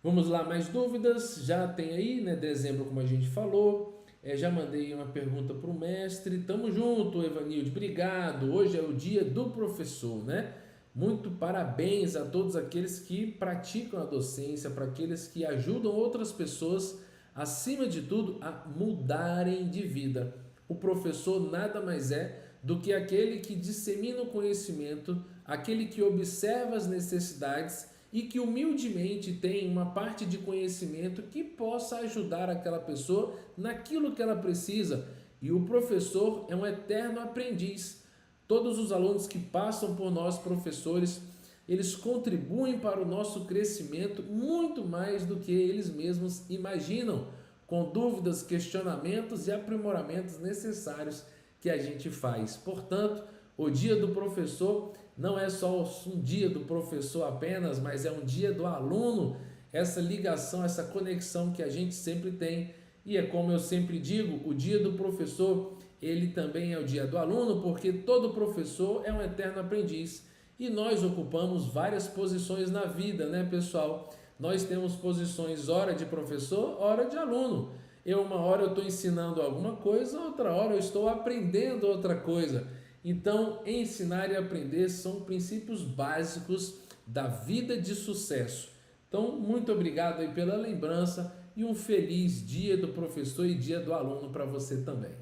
[SPEAKER 1] Vamos lá, mais dúvidas? Já tem aí, né? Dezembro, como a gente falou. Já mandei uma pergunta para o mestre. Tamo junto, Evanilde. Obrigado. Hoje é o dia do professor, né? Muito parabéns a todos aqueles que praticam a docência, para aqueles que ajudam outras pessoas, acima de tudo, a mudarem de vida. O professor nada mais é do que aquele que dissemina o conhecimento, aquele que observa as necessidades e que humildemente tem uma parte de conhecimento que possa ajudar aquela pessoa naquilo que ela precisa. E o professor é um eterno aprendiz. Todos os alunos que passam por nós, professores, eles contribuem para o nosso crescimento muito mais do que eles mesmos imaginam, com dúvidas, questionamentos e aprimoramentos necessários que a gente faz. Portanto, o dia do professor não é só um dia do professor apenas, mas é um dia do aluno, essa ligação, essa conexão que a gente sempre tem. E é como eu sempre digo, o dia do professor, ele também é o dia do aluno, porque todo professor é um eterno aprendiz. E nós ocupamos várias posições na vida, né, pessoal? Nós temos posições hora de professor, hora de aluno. Uma hora eu estou ensinando alguma coisa, outra hora eu estou aprendendo outra coisa. Então, ensinar e aprender são princípios básicos da vida de sucesso. Então, muito obrigado aí pela lembrança e um feliz dia do professor e dia do aluno para você também.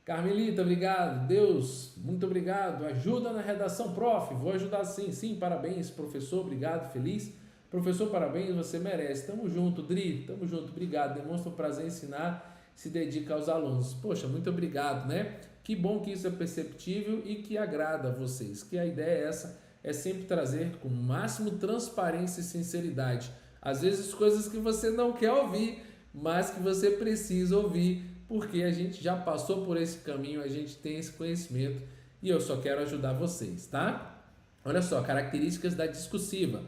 [SPEAKER 1] Carmelita, obrigado. Deus, muito obrigado. Ajuda na redação, prof. Vou ajudar sim. Sim, parabéns, professor. Obrigado, feliz. Professor, parabéns, você merece. Tamo junto, Dri. Tamo junto, obrigado. Demonstra um prazer em ensinar, se dedica aos alunos. Poxa, muito obrigado, né? Que bom que isso é perceptível e que agrada a vocês. Que a ideia é essa, é sempre trazer com o máximo transparência e sinceridade. Às vezes coisas que você não quer ouvir, mas que você precisa ouvir, porque a gente já passou por esse caminho, a gente tem esse conhecimento e eu só quero ajudar vocês, tá? Olha só, características da discursiva.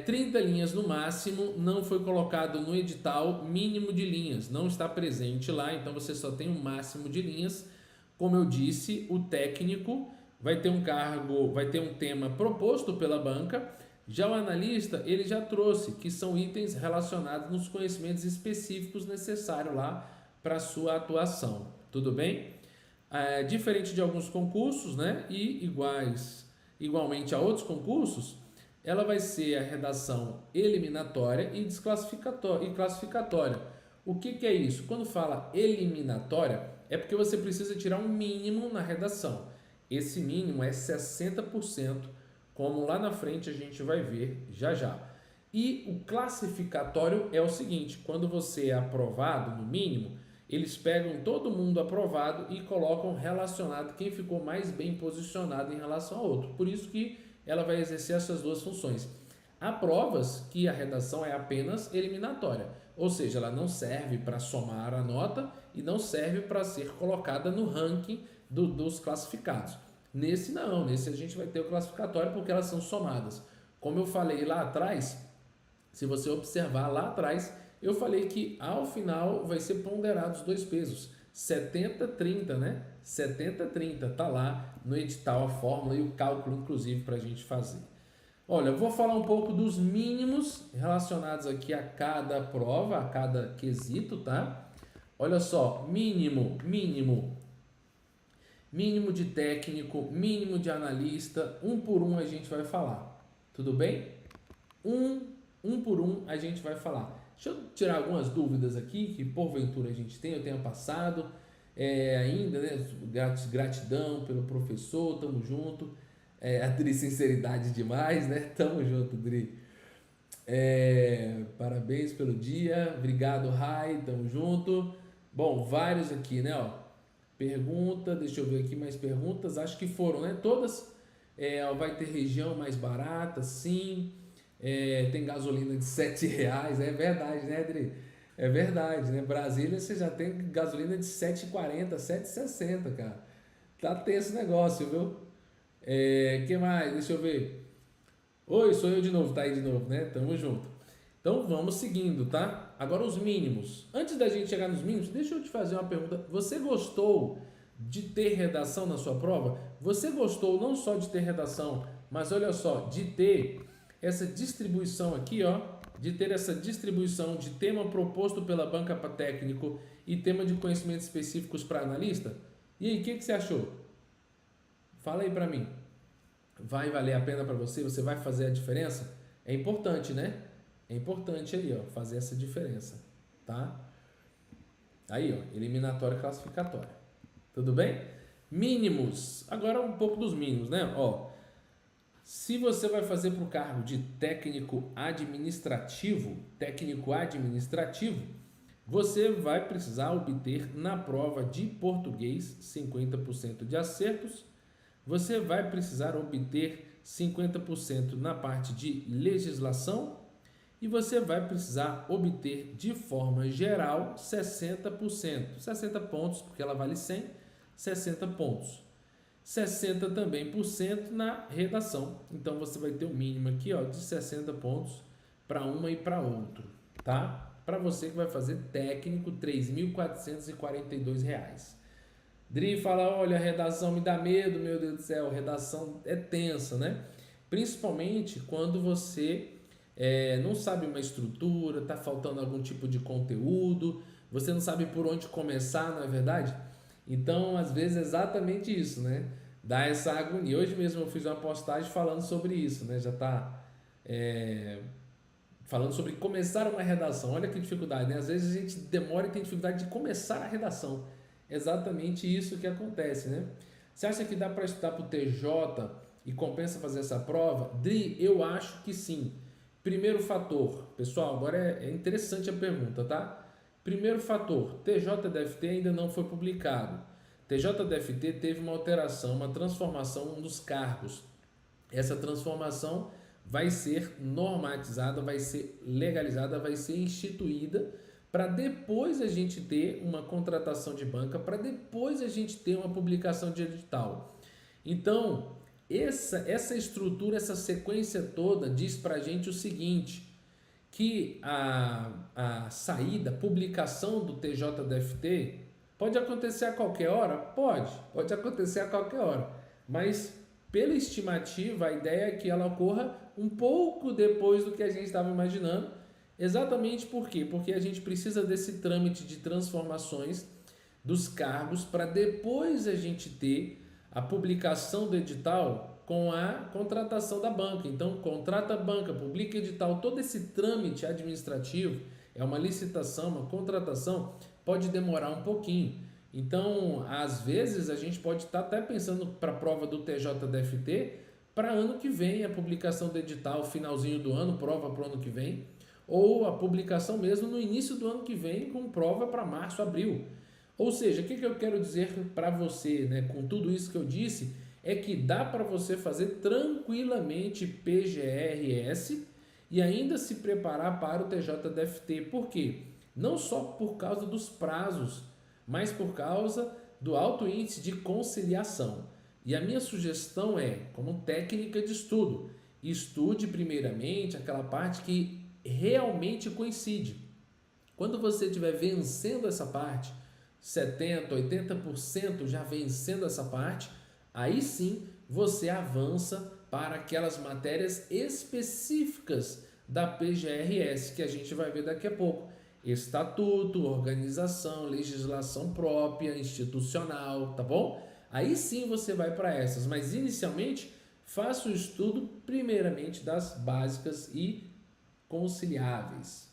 [SPEAKER 1] 30 linhas no máximo, não foi colocado no edital mínimo de linhas, não está presente lá, então você só tem um máximo de linhas. Como eu disse, o técnico vai ter um cargo, vai ter um tema proposto pela banca. Já o analista, ele já trouxe, que são itens relacionados nos conhecimentos específicos necessários lá para a sua atuação. Tudo bem? Diferente de alguns concursos, né? E igualmente a outros concursos, ela vai ser a redação eliminatória e classificatória. O que é isso? Quando fala eliminatória, é porque você precisa tirar um mínimo na redação. Esse mínimo é 60%, como lá na frente a gente vai ver já já. E o classificatório é o seguinte: quando você é aprovado no mínimo, eles pegam todo mundo aprovado e colocam relacionado quem ficou mais bem posicionado em relação ao outro. Por isso que ela vai exercer essas duas funções. Há provas que a redação é apenas eliminatória, ou seja, ela não serve para somar a nota e não serve para ser colocada no ranking dos classificados. Nesse não, nesse a gente vai ter o classificatório porque elas são somadas. Como eu falei lá atrás, se você observar lá atrás, eu falei que ao final vai ser ponderado os dois pesos, 70-30, né? 70-30, tá lá no edital a fórmula e o cálculo inclusive para a gente fazer. Olha, eu vou falar um pouco dos mínimos relacionados aqui a cada prova, a cada quesito, tá? Olha só, mínimo de técnico, mínimo de analista, um por um a gente vai falar, tudo bem? Um por um a gente vai falar. Deixa eu tirar algumas dúvidas aqui que porventura a gente tem, eu tenha passado, ainda, né? Gratidão pelo professor, tamo junto. A Dri, sinceridade demais, né? Tamo junto, Dri. Parabéns pelo dia, obrigado, Rai, tamo junto. Bom, vários aqui, né? Ó, pergunta, deixa eu ver aqui mais perguntas, acho que foram, né? Todas. Vai ter região mais barata, sim. Tem gasolina de R$7, é verdade, né, Dri? É verdade, né? Brasília você já tem gasolina de R$7,40, R$7,60, cara. Tá tenso esse negócio, viu? Que mais? Deixa eu ver. Oi, sou eu de novo, tá aí de novo, né? Tamo junto. Então vamos seguindo, tá? Agora os mínimos. Antes da gente chegar nos mínimos, deixa eu te fazer uma pergunta. Você gostou de ter redação na sua prova? Você gostou não só de ter redação, mas olha só, de ter essa distribuição aqui, ó, de ter essa distribuição de tema proposto pela banca para técnico e tema de conhecimentos específicos para analista? E aí, o que você achou? Fala aí para mim. Vai valer a pena para você? Você vai fazer a diferença? É importante, né? É importante aí, ó, fazer essa diferença, tá? Aí, ó, eliminatória e classificatória. Tudo bem? Mínimos. Agora um pouco dos mínimos, né? Ó, se você vai fazer para o cargo de técnico administrativo, você vai precisar obter na prova de português 50% de acertos. Você vai precisar obter 50% na parte de legislação e você vai precisar obter de forma geral 60%, 60 pontos, porque ela vale 100, 60 pontos. 60 também por cento na redação. Então você vai ter o mínimo aqui, ó, de 60 pontos para uma e para outro, tá? Para você que vai fazer técnico, R$ 3.442. Dri fala, olha, a redação me dá medo, meu Deus do céu, redação é tensa, né? Principalmente quando você não sabe uma estrutura, tá faltando algum tipo de conteúdo, você não sabe por onde começar, não é verdade? Então, às vezes é exatamente isso, né? Dá essa agonia. Hoje mesmo eu fiz uma postagem falando sobre isso, né? Já tá falando sobre começar uma redação. Olha que dificuldade, né? Às vezes a gente demora e tem dificuldade de começar a redação. Exatamente isso que acontece, né? Você acha que dá para estudar para o TJ e compensa fazer essa prova? Dri, eu acho que sim. Primeiro fator, pessoal, agora é interessante a pergunta, tá? Primeiro fator, TJDFT ainda não foi publicado. TJDFT teve uma alteração, uma transformação dos cargos. Essa transformação vai ser normatizada, vai ser legalizada, vai ser instituída para depois a gente ter uma contratação de banca, para depois a gente ter uma publicação de edital. Então, essa estrutura, essa sequência toda diz para a gente o seguinte, que a saída, a publicação do TJDFT pode acontecer a qualquer hora? Pode acontecer a qualquer hora, mas pela estimativa, a ideia é que ela ocorra um pouco depois do que a gente estava imaginando. Exatamente por quê? Porque a gente precisa desse trâmite de transformações dos cargos para depois a gente ter a publicação do edital com a contratação da banca. Então, contrata a banca, publica edital, todo esse trâmite administrativo, é uma licitação, uma contratação, pode demorar um pouquinho. Então, às vezes, a gente pode estar até pensando para a prova do TJDFT para ano que vem, a publicação do edital, finalzinho do ano, prova para o ano que vem, ou a publicação mesmo no início do ano que vem, com prova para março, abril. Ou seja, o que eu quero dizer para você, né, com tudo isso que eu disse, é que dá para você fazer tranquilamente PGRS e ainda se preparar para o TJDFT. Por quê? Não só por causa dos prazos, mas por causa do alto índice de conciliação. E a minha sugestão é, como técnica de estudo, estude primeiramente aquela parte que realmente coincide. Quando você estiver vencendo essa parte, 70%, 80% já vencendo essa parte, aí sim você avança para aquelas matérias específicas da PGRS, que a gente vai ver daqui a pouco. Estatuto, organização, legislação própria, institucional, tá bom? Aí sim você vai para essas, mas inicialmente faça o estudo primeiramente das básicas e conciliáveis.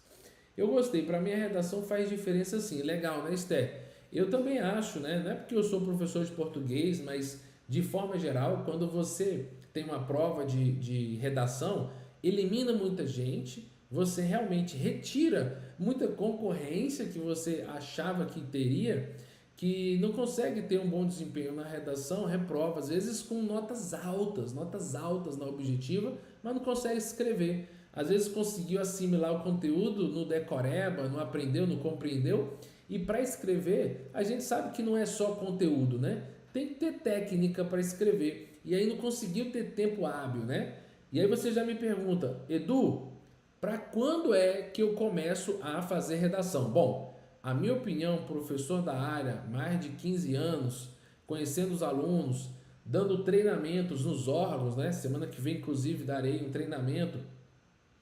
[SPEAKER 1] Eu gostei, para mim a redação faz diferença sim, legal, né, Esther? Eu também acho, né? Não é porque eu sou professor de português, mas de forma geral, quando você tem uma prova de redação, elimina muita gente, você realmente retira muita concorrência que você achava que teria, que não consegue ter um bom desempenho na redação, reprova, às vezes com notas altas na objetiva, mas não consegue escrever. Às vezes conseguiu assimilar o conteúdo no decoreba, não aprendeu, não compreendeu. E para escrever, a gente sabe que não é só conteúdo, né? Tem que ter técnica para escrever. E aí não conseguiu ter tempo hábil, né? E aí você já me pergunta, Edu, para quando é que eu começo a fazer redação? Bom, a minha opinião, professor da área, mais de 15 anos, conhecendo os alunos, dando treinamentos nos órgãos, né? Semana que vem, inclusive, darei um treinamento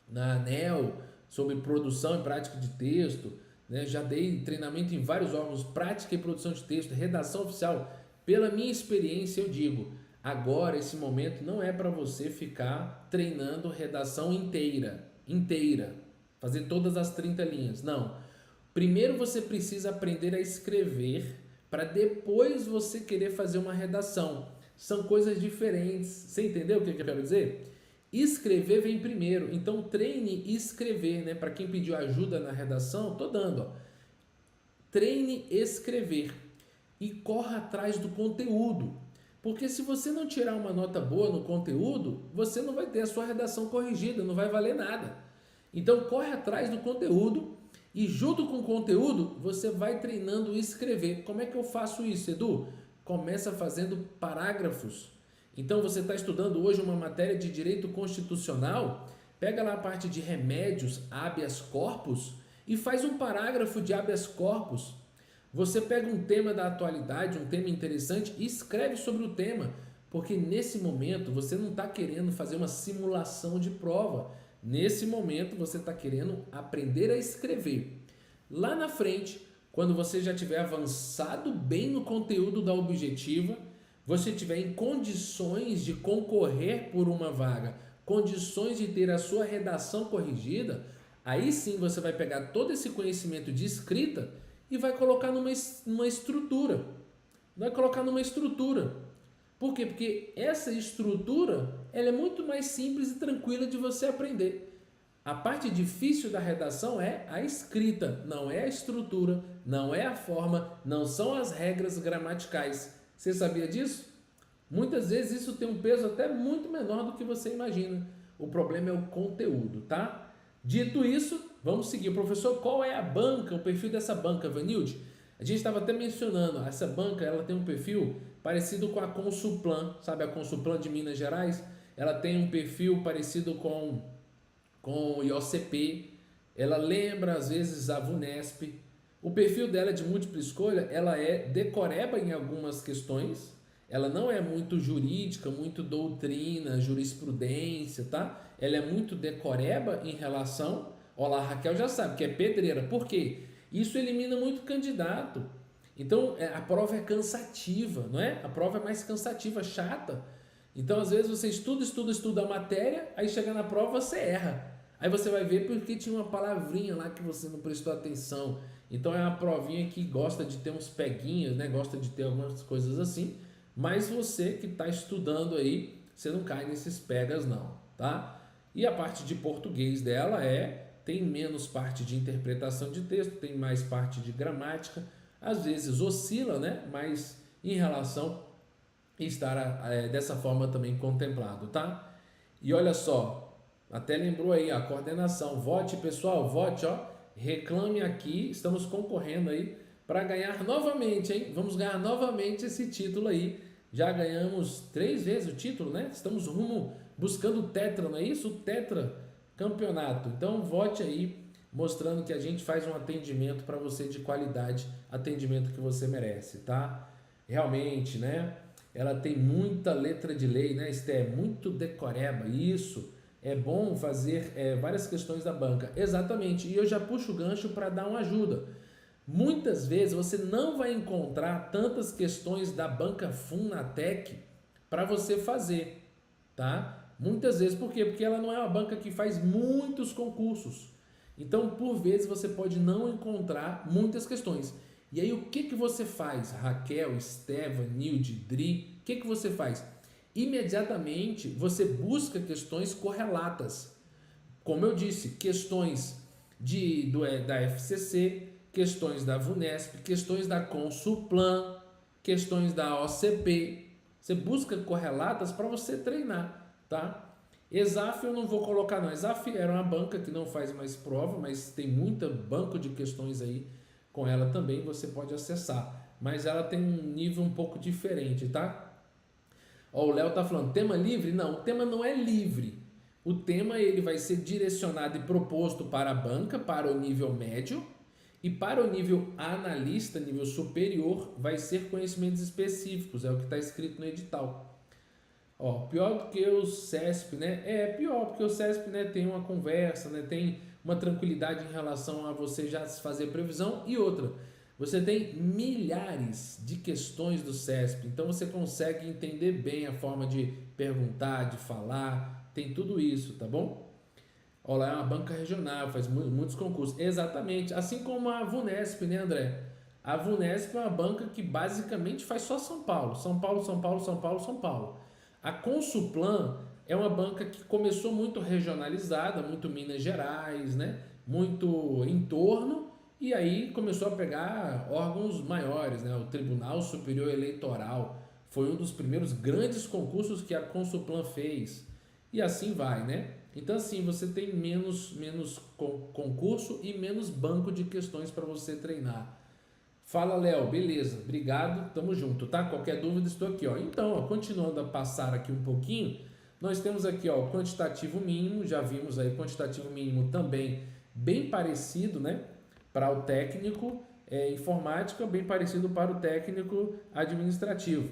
[SPEAKER 1] na ANEEL sobre produção e prática de texto, né? Já dei treinamento em vários órgãos, prática e produção de texto, redação oficial. Pela minha experiência, eu digo, agora esse momento não é para você ficar treinando redação inteira, fazer todas as 30 linhas, não. Primeiro você precisa aprender a escrever para depois você querer fazer uma redação. São coisas diferentes. Você entendeu o que eu quero dizer? Escrever vem primeiro, então treine escrever, né? Para quem pediu ajuda na redação, tô dando, ó. Treine escrever e corra atrás do conteúdo, porque se você não tirar uma nota boa no conteúdo, você não vai ter a sua redação corrigida, não vai valer nada. Então corre atrás do conteúdo e junto com o conteúdo você vai treinando escrever. Como é que eu faço isso, Edu? Começa fazendo parágrafos. Então você está estudando hoje uma matéria de direito constitucional, pega lá a parte de remédios, habeas corpus, e faz um parágrafo de habeas corpus. Você pega um tema da atualidade, um tema interessante e escreve sobre o tema, porque nesse momento você não está querendo fazer uma simulação de prova. Nesse momento você está querendo aprender a escrever. Lá na frente, quando você já tiver avançado bem no conteúdo da objetiva, você tiver em condições de concorrer por uma vaga, condições de ter a sua redação corrigida, aí sim você vai pegar todo esse conhecimento de escrita e vai colocar numa estrutura. Vai colocar numa estrutura. Por quê? Porque essa estrutura ela é muito mais simples e tranquila de você aprender. A parte difícil da redação é a escrita, não é a estrutura, não é a forma, não são as regras gramaticais. Você sabia disso? Muitas vezes isso tem um peso até muito menor do que você imagina. O problema é o conteúdo, tá? Dito isso, vamos seguir. Professor, qual é a banca, o perfil dessa banca, Vanilde? A gente estava até mencionando, essa banca ela tem um perfil parecido com a Consulplan, sabe a Consulplan de Minas Gerais? Ela tem um perfil parecido com o IOCP, ela lembra às vezes a VUNESP. O perfil dela de múltipla escolha, ela é decoreba em algumas questões, ela não é muito jurídica, muito doutrina, jurisprudência, tá? Ela é muito decoreba em relação... Olha lá, a Raquel já sabe que é pedreira. Por quê? Isso elimina muito candidato. Então, a prova é cansativa, não é? A prova é mais cansativa, chata. Então, às vezes, você estuda a matéria, aí chega na prova, você erra. Aí você vai ver porque tinha uma palavrinha lá que você não prestou atenção. Então é uma provinha que gosta de ter uns peguinhos, né? Gosta de ter algumas coisas assim. Mas você que está estudando aí, você não cai nesses pegas não, tá? E a parte de português dela tem menos parte de interpretação de texto, tem mais parte de gramática. Às vezes oscila, né? Mas em relação a estar dessa forma também contemplado, tá? E olha só, até lembrou aí a coordenação. Vote, pessoal, vote, ó. Reclame aqui, estamos concorrendo aí para ganhar novamente, hein? Vamos ganhar novamente esse título aí. Já ganhamos 3 vezes o título, né? Estamos rumo buscando o tetra, não é isso? O tetra campeonato. Então vote aí, mostrando que a gente faz um atendimento para você de qualidade, atendimento que você merece, tá? Realmente, né? Ela tem muita letra de lei, né, Esté? Muito decoreba, isso. É bom fazer várias questões da banca. Exatamente, e eu já puxo o gancho para dar uma ajuda. Muitas vezes você não vai encontrar tantas questões da banca Funatec para você fazer, tá? Muitas vezes, por quê? Porque ela não é uma banca que faz muitos concursos. Então, por vezes, você pode não encontrar muitas questões. E aí, o que você faz? Raquel, Estevam, Nilde, Dri, o que você faz? Imediatamente, você busca questões correlatas. Como eu disse, questões da FCC, questões da VUNESP, questões da Consulplan, questões da OCP. Você busca correlatas para você treinar, tá? Exaf eu não vou colocar não. Exaf era uma banca que não faz mais prova, mas tem muita banco de questões aí com ela também, você pode acessar. Mas ela tem um nível um pouco diferente, tá? Ó, o Léo tá falando, tema livre? Não, o tema não é livre. O tema ele vai ser direcionado e proposto para a banca, para o nível médio, e para o nível analista, nível superior, vai ser conhecimentos específicos, é o que está escrito no edital. Ó, pior do que o CESP, né? É pior, porque o CESP, né, tem uma conversa, né, tem uma tranquilidade em relação a você já fazer previsão. E outra, você tem milhares de questões do CESP, então você consegue entender bem a forma de perguntar, de falar, tem tudo isso, tá bom? Olha, é uma banca regional, faz muitos concursos. Exatamente, assim como a VUNESP, né, André? A VUNESP é uma banca que basicamente faz só São Paulo. São Paulo, São Paulo, São Paulo, São Paulo. A Consulplan é uma banca que começou muito regionalizada, muito Minas Gerais, né? Muito entorno, e aí começou a pegar órgãos maiores, né? O Tribunal Superior Eleitoral foi um dos primeiros grandes concursos que a Consulplan fez, e assim vai, né? Então assim, você tem menos concurso e menos banco de questões para você treinar. Fala, Léo, beleza, obrigado, tamo junto, tá? Qualquer dúvida, estou aqui, ó. Então, ó, continuando a passar aqui um pouquinho, nós temos aqui, ó, o quantitativo mínimo, já vimos aí, quantitativo mínimo também bem parecido, né? Para o técnico informática, bem parecido para o técnico administrativo.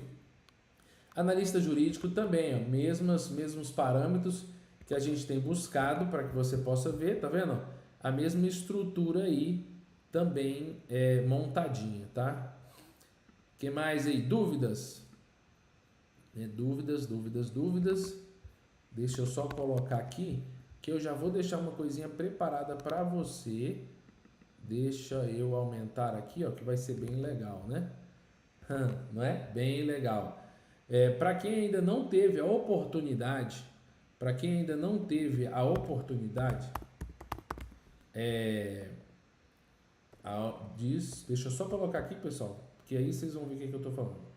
[SPEAKER 1] Analista jurídico também, ó, mesmos parâmetros que a gente tem buscado para que você possa ver, tá vendo? A mesma estrutura aí também montadinha, tá? Que mais aí? Dúvidas? Dúvidas. Deixa eu só colocar aqui que eu já vou deixar uma coisinha preparada para você. Deixa eu aumentar aqui, ó, que vai ser bem legal, né? Não é? Bem legal. Para quem ainda não teve a oportunidade, deixa eu só colocar aqui, pessoal, que aí vocês vão ver o que eu estou falando.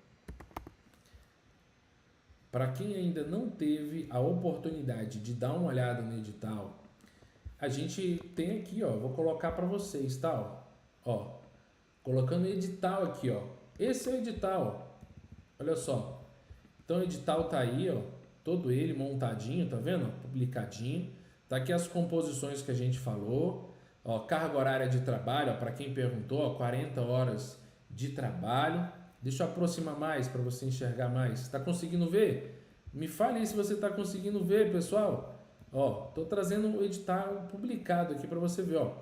[SPEAKER 1] Para quem ainda não teve a oportunidade de dar uma olhada no edital, a gente tem aqui, ó, vou colocar para vocês, tá? Ó, colocando o edital aqui, ó. Esse é o edital, ó. Olha só. Então o edital tá aí, ó, todo ele montadinho, tá vendo? Publicadinho. Tá aqui as composições que a gente falou. Ó, carga horária de trabalho, para quem perguntou, ó, 40 horas de trabalho. Deixa eu aproximar mais para você enxergar mais. Está conseguindo ver? Me fale aí se você está conseguindo ver, pessoal. Ó, tô trazendo o edital publicado aqui para você ver, ó.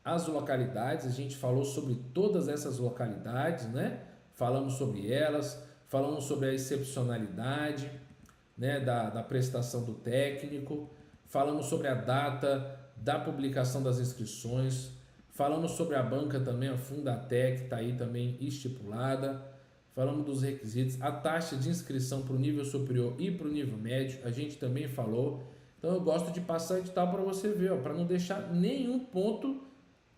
[SPEAKER 1] As localidades, a gente falou sobre todas essas localidades, né? Falamos sobre elas, falamos sobre a excepcionalidade, né, da prestação do técnico, falamos sobre a data da publicação das inscrições. Falamos sobre a banca também, a Fundatec está aí também estipulada. Falamos dos requisitos, a taxa de inscrição para o nível superior e para o nível médio, a gente também falou. Então eu gosto de passar edital para você ver, para não deixar nenhum ponto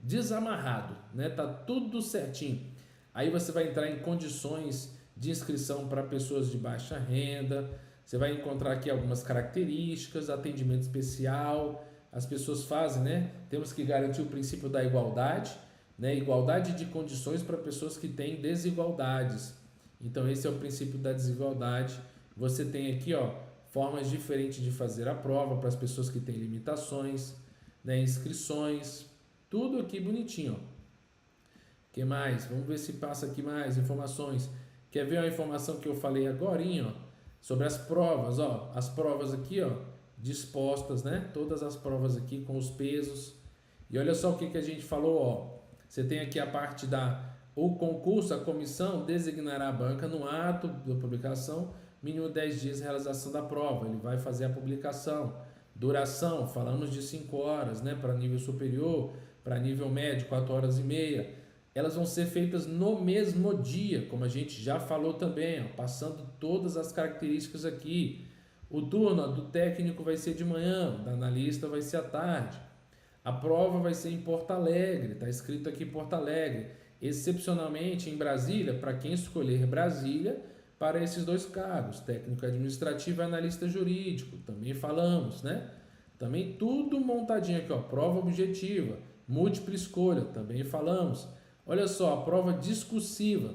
[SPEAKER 1] desamarrado, né? Tá tudo certinho. Aí você vai entrar em condições de inscrição para pessoas de baixa renda. Você vai encontrar aqui algumas características, atendimento especial. As pessoas fazem, né? Temos que garantir o princípio da igualdade, né? Igualdade de condições para pessoas que têm desigualdades. Então esse é o princípio da desigualdade. Você tem aqui, formas diferentes de fazer a prova para as pessoas que têm limitações, né? Inscrições, tudo aqui bonitinho, O que mais? Vamos ver se passa aqui mais informações. Quer ver uma informação que eu falei agorinha, sobre as provas, as provas aqui, dispostas, né? Todas as provas aqui com os pesos. E olha só o que a gente falou, Você tem aqui a parte o concurso, a comissão designará a banca no ato da publicação, mínimo 10 dias de realização da prova. Ele vai fazer a publicação. Duração, falamos de 5 horas, né? Para nível superior, para nível médio, 4 horas e meia. Elas vão ser feitas no mesmo dia, como a gente já falou também, passando todas as características aqui. O turno do técnico vai ser de manhã, da analista vai ser à tarde. A prova vai ser em Porto Alegre, está escrito aqui Porto Alegre. Excepcionalmente em Brasília, para quem escolher Brasília, para esses 2 cargos, técnico administrativo e analista jurídico, também falamos, né? Também tudo montadinho aqui, prova objetiva, múltipla escolha, também falamos. Olha só, a prova discursiva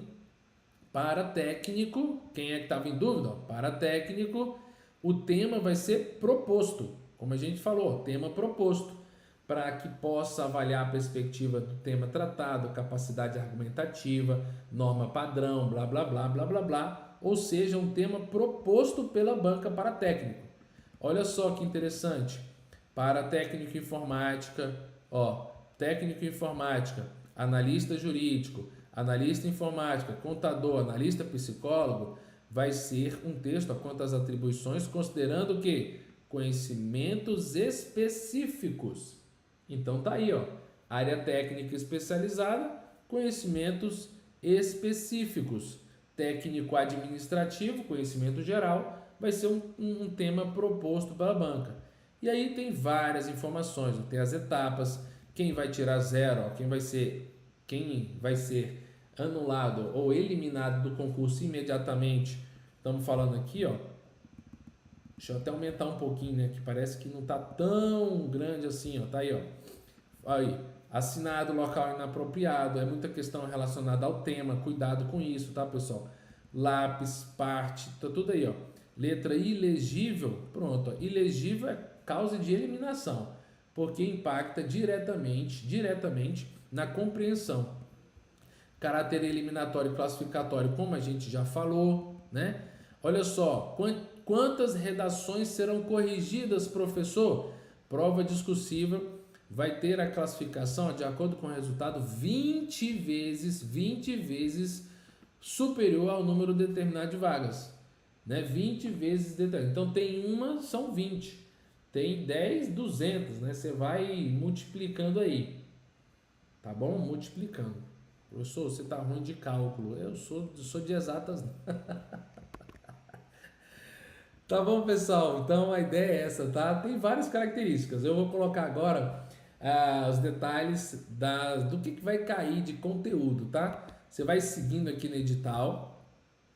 [SPEAKER 1] para técnico, quem é que estava em dúvida? Para técnico, o tema vai ser proposto, como a gente falou, tema proposto, para que possa avaliar a perspectiva do tema tratado, capacidade argumentativa, norma padrão, blá, blá, blá, blá, blá, blá, ou seja, um tema proposto pela banca para técnico. Olha só que interessante, para técnico informática, técnico informática, analista jurídico, analista informática, contador, analista psicólogo, vai ser um texto quanto às atribuições, considerando o quê? Conhecimentos específicos. Então tá aí, área técnica especializada, conhecimentos específicos. Técnico administrativo, conhecimento geral, vai ser um tema proposto pela banca. E aí tem várias informações, tem as etapas, quem vai tirar 0, quem vai ser anulado ou eliminado do concurso imediatamente. Estamos falando aqui, deixa eu até aumentar um pouquinho, né, que parece que não está tão grande assim, tá aí, Aí, assinado local inapropriado, é muita questão relacionada ao tema, cuidado com isso, tá, pessoal? Lápis, parte, tá tudo aí, Letra ilegível, pronto, ilegível é causa de eliminação, porque impacta diretamente na compreensão. Caráter eliminatório e classificatório, como a gente já falou, né? Olha só, quantas redações serão corrigidas, professor? Prova discursiva vai ter a classificação de acordo com o resultado 20 vezes superior ao número determinado de vagas, né? 20 vezes determinado. Então tem uma, são 20. Tem 10, 200, né? Você vai multiplicando aí, tá bom? Multiplicando. Professor, você tá ruim de cálculo. Eu sou de exatas. Tá bom, pessoal? Então a ideia é essa, tá? Tem várias características. Eu vou colocar agora os detalhes do que vai cair de conteúdo, tá? Você vai seguindo aqui no edital.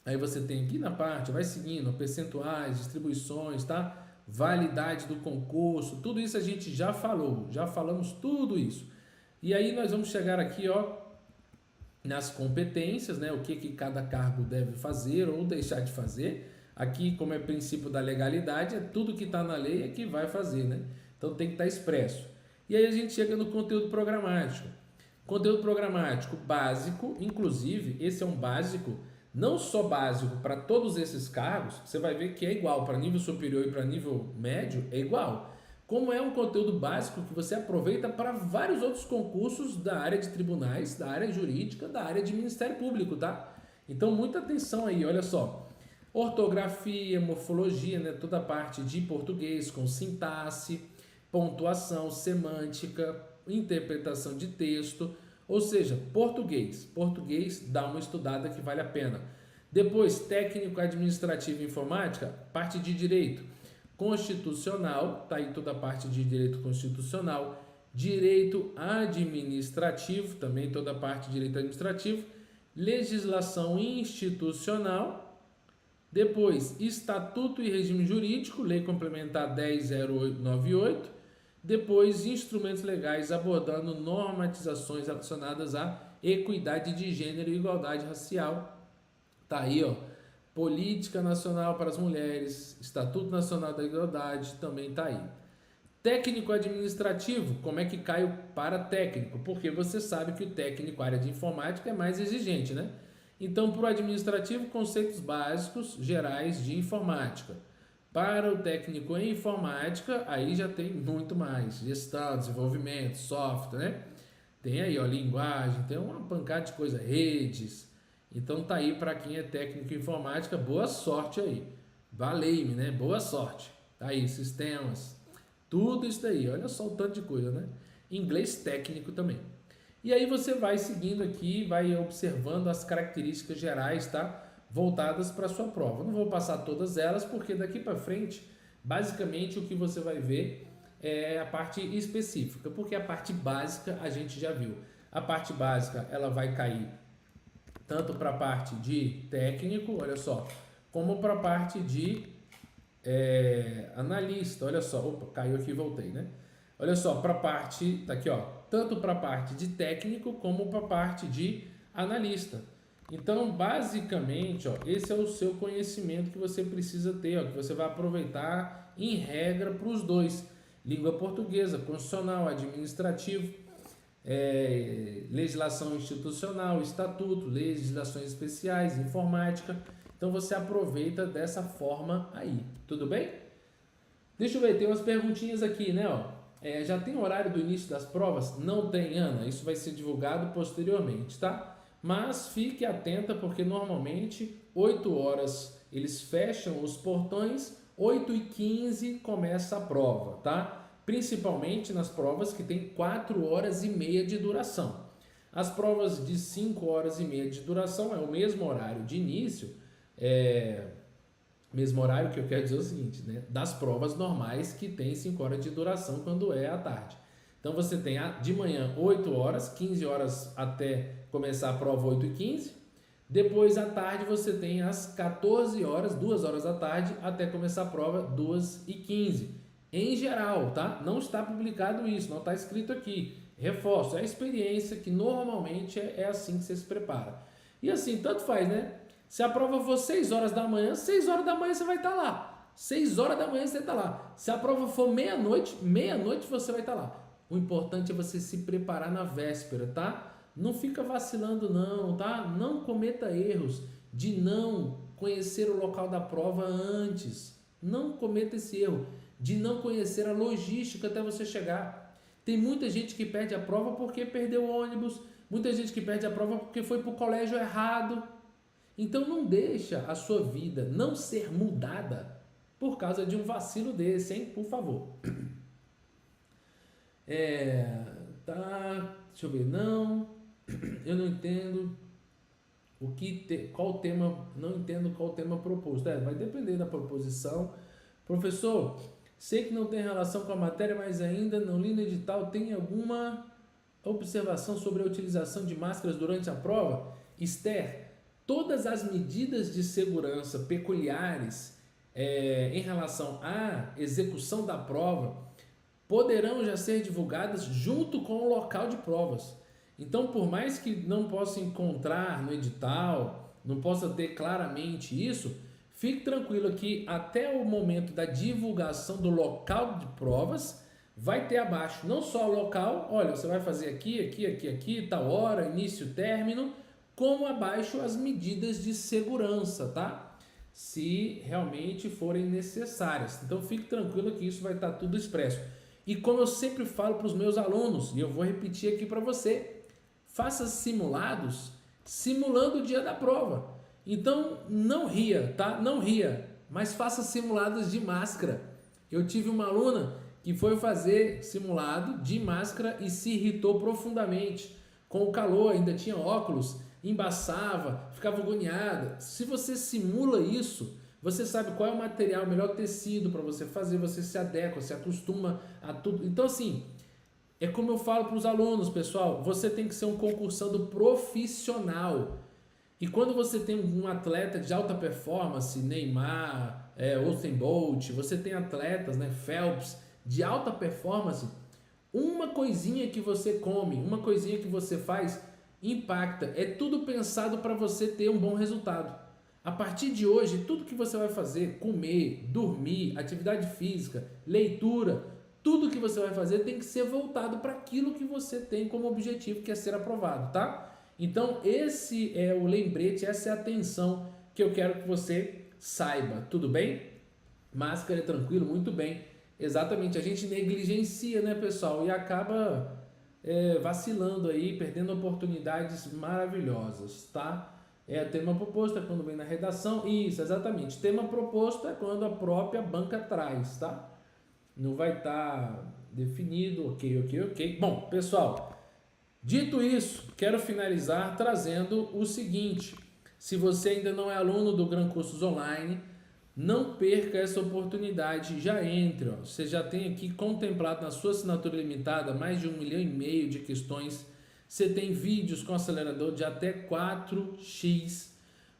[SPEAKER 1] Aí você tem aqui na parte, vai seguindo percentuais, distribuições, tá? Validade do concurso, tudo isso a gente já falou, já falamos tudo isso. E aí nós vamos chegar aqui, nas competências, né? O que cada cargo deve fazer ou deixar de fazer. Aqui, como é princípio da legalidade, é tudo que está na lei é que vai fazer, né? Então tem que estar expresso. E aí a gente chega no conteúdo programático. Conteúdo programático básico, inclusive, esse é um básico, não só básico para todos esses cargos, você vai ver que é igual para nível superior e para nível médio, é igual. Como é um conteúdo básico que você aproveita para vários outros concursos da área de tribunais, da área jurídica, da área de Ministério Público, tá? Então, muita atenção aí, olha só. Ortografia, morfologia, né? Toda a parte de português com sintaxe, pontuação, semântica, interpretação de texto, ou seja, português. Português dá uma estudada que vale a pena. Depois, técnico administrativo e informática, parte de direito constitucional, tá aí toda a parte de direito constitucional, direito administrativo, também toda a parte de direito administrativo, legislação institucional, depois estatuto e regime jurídico, lei complementar 10.0898, depois instrumentos legais abordando normatizações relacionadas à equidade de gênero e igualdade racial, tá aí, ó, política nacional para as mulheres, estatuto nacional da igualdade, também tá aí. Técnico administrativo, como é que cai o paratécnico? Porque você sabe que o técnico, área de informática, é mais exigente, né? Então, para o administrativo, conceitos básicos gerais de informática. Para o técnico em informática, aí já tem muito mais. Gestão, desenvolvimento, software, né? Tem aí, ó, linguagem, tem uma pancada de coisa, redes. Então, tá aí para quem é técnico em informática, boa sorte aí. Valei-me, né? Boa sorte. Tá aí, sistemas. Tudo isso daí, olha só o tanto de coisa, né? Inglês técnico também. E aí você vai seguindo aqui, vai observando as características gerais, tá? Voltadas para a sua prova. Não vou passar todas elas, porque daqui para frente, basicamente, o que você vai ver é a parte específica, porque a parte básica a gente já viu. A parte básica, ela vai cair tanto para a parte de técnico, olha só, como para a parte de analista, olha só, opa, caiu aqui e voltei, né? Olha só, para a parte, tá aqui, ó, tanto para a parte de técnico como para a parte de analista. Então, basicamente, ó, esse é o seu conhecimento que você precisa ter, ó, que você vai aproveitar em regra para os dois: língua portuguesa, constitucional, administrativo, legislação institucional, estatuto, legislações especiais, informática. Então você aproveita dessa forma aí, tudo bem? Deixa eu ver, tem umas perguntinhas aqui, né? Ó. Já tem horário do início das provas? Não tem, Ana, isso vai ser divulgado posteriormente, tá? Mas fique atenta, porque normalmente 8 horas eles fecham os portões, 8h15 começa a prova, tá? Principalmente nas provas que tem 4 horas e meia de duração. As provas de 5 horas e meia de duração é o mesmo horário de início, mesmo horário que eu quero dizer o seguinte, né? Das provas normais que tem 5 horas de duração quando é à tarde. Então você tem de manhã 8 horas, 15 horas até começar a prova 8h15. Depois à tarde você tem as 14 horas, 2 horas da tarde, até começar a prova 2h15. Em geral, tá? Não está publicado isso, não está escrito aqui. Reforço, é a experiência que normalmente é assim que você se prepara. E assim, tanto faz, né? Se a prova for 6 horas da manhã, 6 horas da manhã você vai estar lá. 6 horas da manhã você está lá. Se a prova for meia-noite, meia-noite você vai estar lá. O importante é você se preparar na véspera, tá? Não fica vacilando não, tá? Não cometa erros de não conhecer o local da prova antes. Não cometa esse erro de não conhecer a logística até você chegar. Tem muita gente que perde a prova porque perdeu o ônibus, muita gente que perde a prova porque foi para o colégio errado. Então não deixa a sua vida não ser mudada por causa de um vacilo desse, hein? Por favor. Deixa eu ver, não, eu não entendo qual tema, não entendo qual tema proposto. Vai depender da proposição. Professor, sei que não tem relação com a matéria, mas ainda não li no edital, tem alguma observação sobre a utilização de máscaras durante a prova? Esther, todas as medidas de segurança peculiares em relação à execução da prova poderão já ser divulgadas junto com o local de provas. Então, por mais que não possa encontrar no edital, não possa ter claramente isso, fique tranquilo que até o momento da divulgação do local de provas, vai ter abaixo não só o local, olha, você vai fazer aqui, tal hora, início, término, como abaixo as medidas de segurança, tá? Se realmente forem necessárias. Então, fique tranquilo que isso vai estar tudo expresso. E como eu sempre falo para os meus alunos, e eu vou repetir aqui para você, faça simulados simulando o dia da prova. Então, não ria, tá? Não ria, mas faça simulados de máscara. Eu tive uma aluna que foi fazer simulado de máscara e se irritou profundamente. Com o calor, ainda tinha óculos, embaçava, ficava agoniada. Se você simula isso, você sabe qual é o material, o melhor tecido para você fazer, você se adequa, se acostuma a tudo. Então, assim, é como eu falo para os alunos, pessoal, você tem que ser um concursando profissional. E quando você tem um atleta de alta performance, Neymar, Usain Bolt, você tem atletas, né, Phelps, de alta performance, uma coisinha que você come, uma coisinha que você faz, impacta. É tudo pensado para você ter um bom resultado. A partir de hoje, tudo que você vai fazer, comer, dormir, atividade física, leitura, tudo que você vai fazer tem que ser voltado para aquilo que você tem como objetivo, que é ser aprovado, tá? Então, esse é o lembrete, essa é a atenção que eu quero que você saiba, tudo bem? Máscara é tranquilo, muito bem. Exatamente, a gente negligencia, né, pessoal? E acaba vacilando aí, perdendo oportunidades maravilhosas, tá? Tema proposto é quando vem na redação. Isso, exatamente. Tema proposto é quando a própria banca traz, tá? Não vai estar definido, ok. Bom, pessoal, dito isso, quero finalizar trazendo o seguinte. Se você ainda não é aluno do Gran Cursos Online, não perca essa oportunidade, já entre. Ó. Você já tem aqui contemplado na sua assinatura limitada mais de 1,5 milhão de questões. Você tem vídeos com acelerador de até 4x.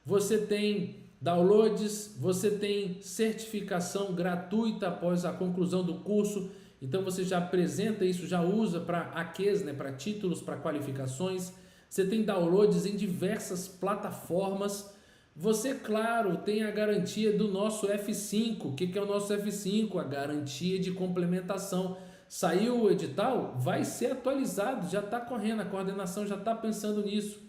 [SPEAKER 1] Você tem downloads, você tem certificação gratuita após a conclusão do curso. Então você já apresenta isso, já usa para AQs, né, para títulos, para qualificações. Você tem downloads em diversas plataformas. Você, claro, tem a garantia do nosso F5. O que é o nosso F5? A garantia de complementação. Saiu o edital? Vai ser atualizado, já está correndo, a coordenação já está pensando nisso.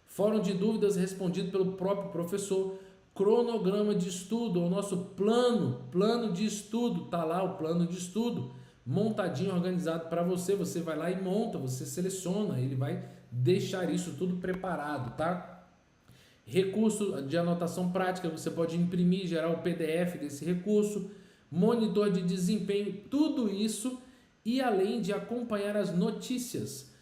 [SPEAKER 1] Fórum de dúvidas respondido pelo próprio professor. Cronograma de estudo, o nosso plano de estudo, tá lá o plano de estudo, montadinho, organizado para você. Você vai lá e monta, você seleciona, ele vai deixar isso tudo preparado, tá? Recurso de anotação prática, você pode imprimir, gerar o PDF desse recurso, monitor de desempenho, tudo isso, e além de acompanhar as notícias,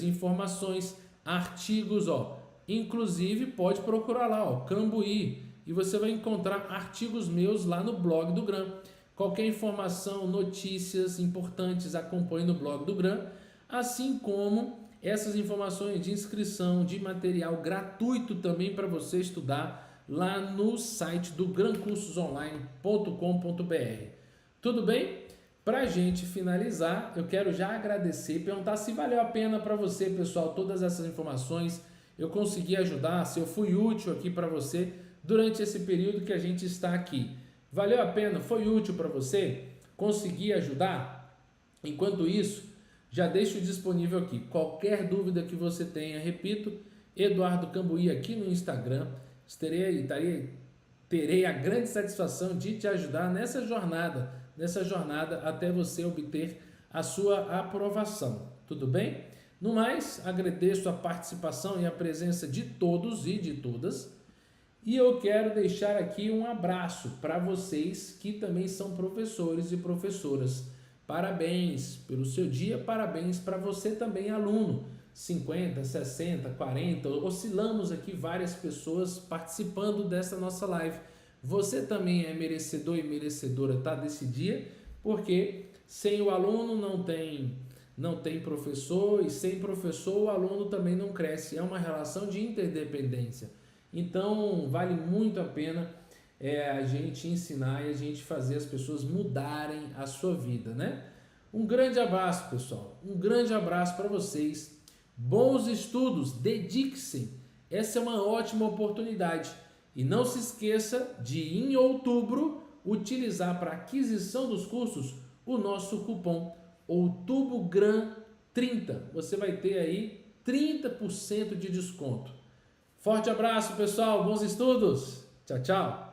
[SPEAKER 1] informações, artigos, ó. Inclusive pode procurar lá, ó, Cambuí, e você vai encontrar artigos meus lá no blog do Gran. Qualquer informação, notícias importantes, acompanhe no blog do Gran, assim como essas informações de inscrição, de material gratuito também para você estudar lá no site do grancursosonline.com.br. Tudo bem? Para a gente finalizar, eu quero já agradecer e perguntar se valeu a pena para você, pessoal, todas essas informações. Eu consegui ajudar, se eu fui útil aqui para você durante esse período que a gente está aqui. Valeu a pena? Foi útil para você? Consegui ajudar? Enquanto isso, já deixo disponível aqui. Qualquer dúvida que você tenha, repito, Eduardo Cambuí aqui no Instagram. Terei a grande satisfação de te ajudar nessa jornada até você obter a sua aprovação. Tudo bem? No mais, agradeço a participação e a presença de todos e de todas. E eu quero deixar aqui um abraço para vocês que também são professores e professoras. Parabéns pelo seu dia, parabéns para você também, aluno. 50, 60, 40, oscilamos aqui várias pessoas participando dessa nossa live. Você também é merecedor e merecedora, tá, desse dia, porque sem o aluno não tem professor, e sem professor o aluno também não cresce. É uma relação de interdependência. Então vale muito a pena a gente ensinar e a gente fazer as pessoas mudarem a sua vida, né? Um grande abraço, pessoal. Um grande abraço para vocês. Bons estudos, dedique-se. Essa é uma ótima oportunidade. E não se esqueça de, em outubro, utilizar para aquisição dos cursos o nosso cupom OutuboGran30. Você vai ter aí 30% de desconto. Forte abraço, pessoal. Bons estudos. Tchau, tchau.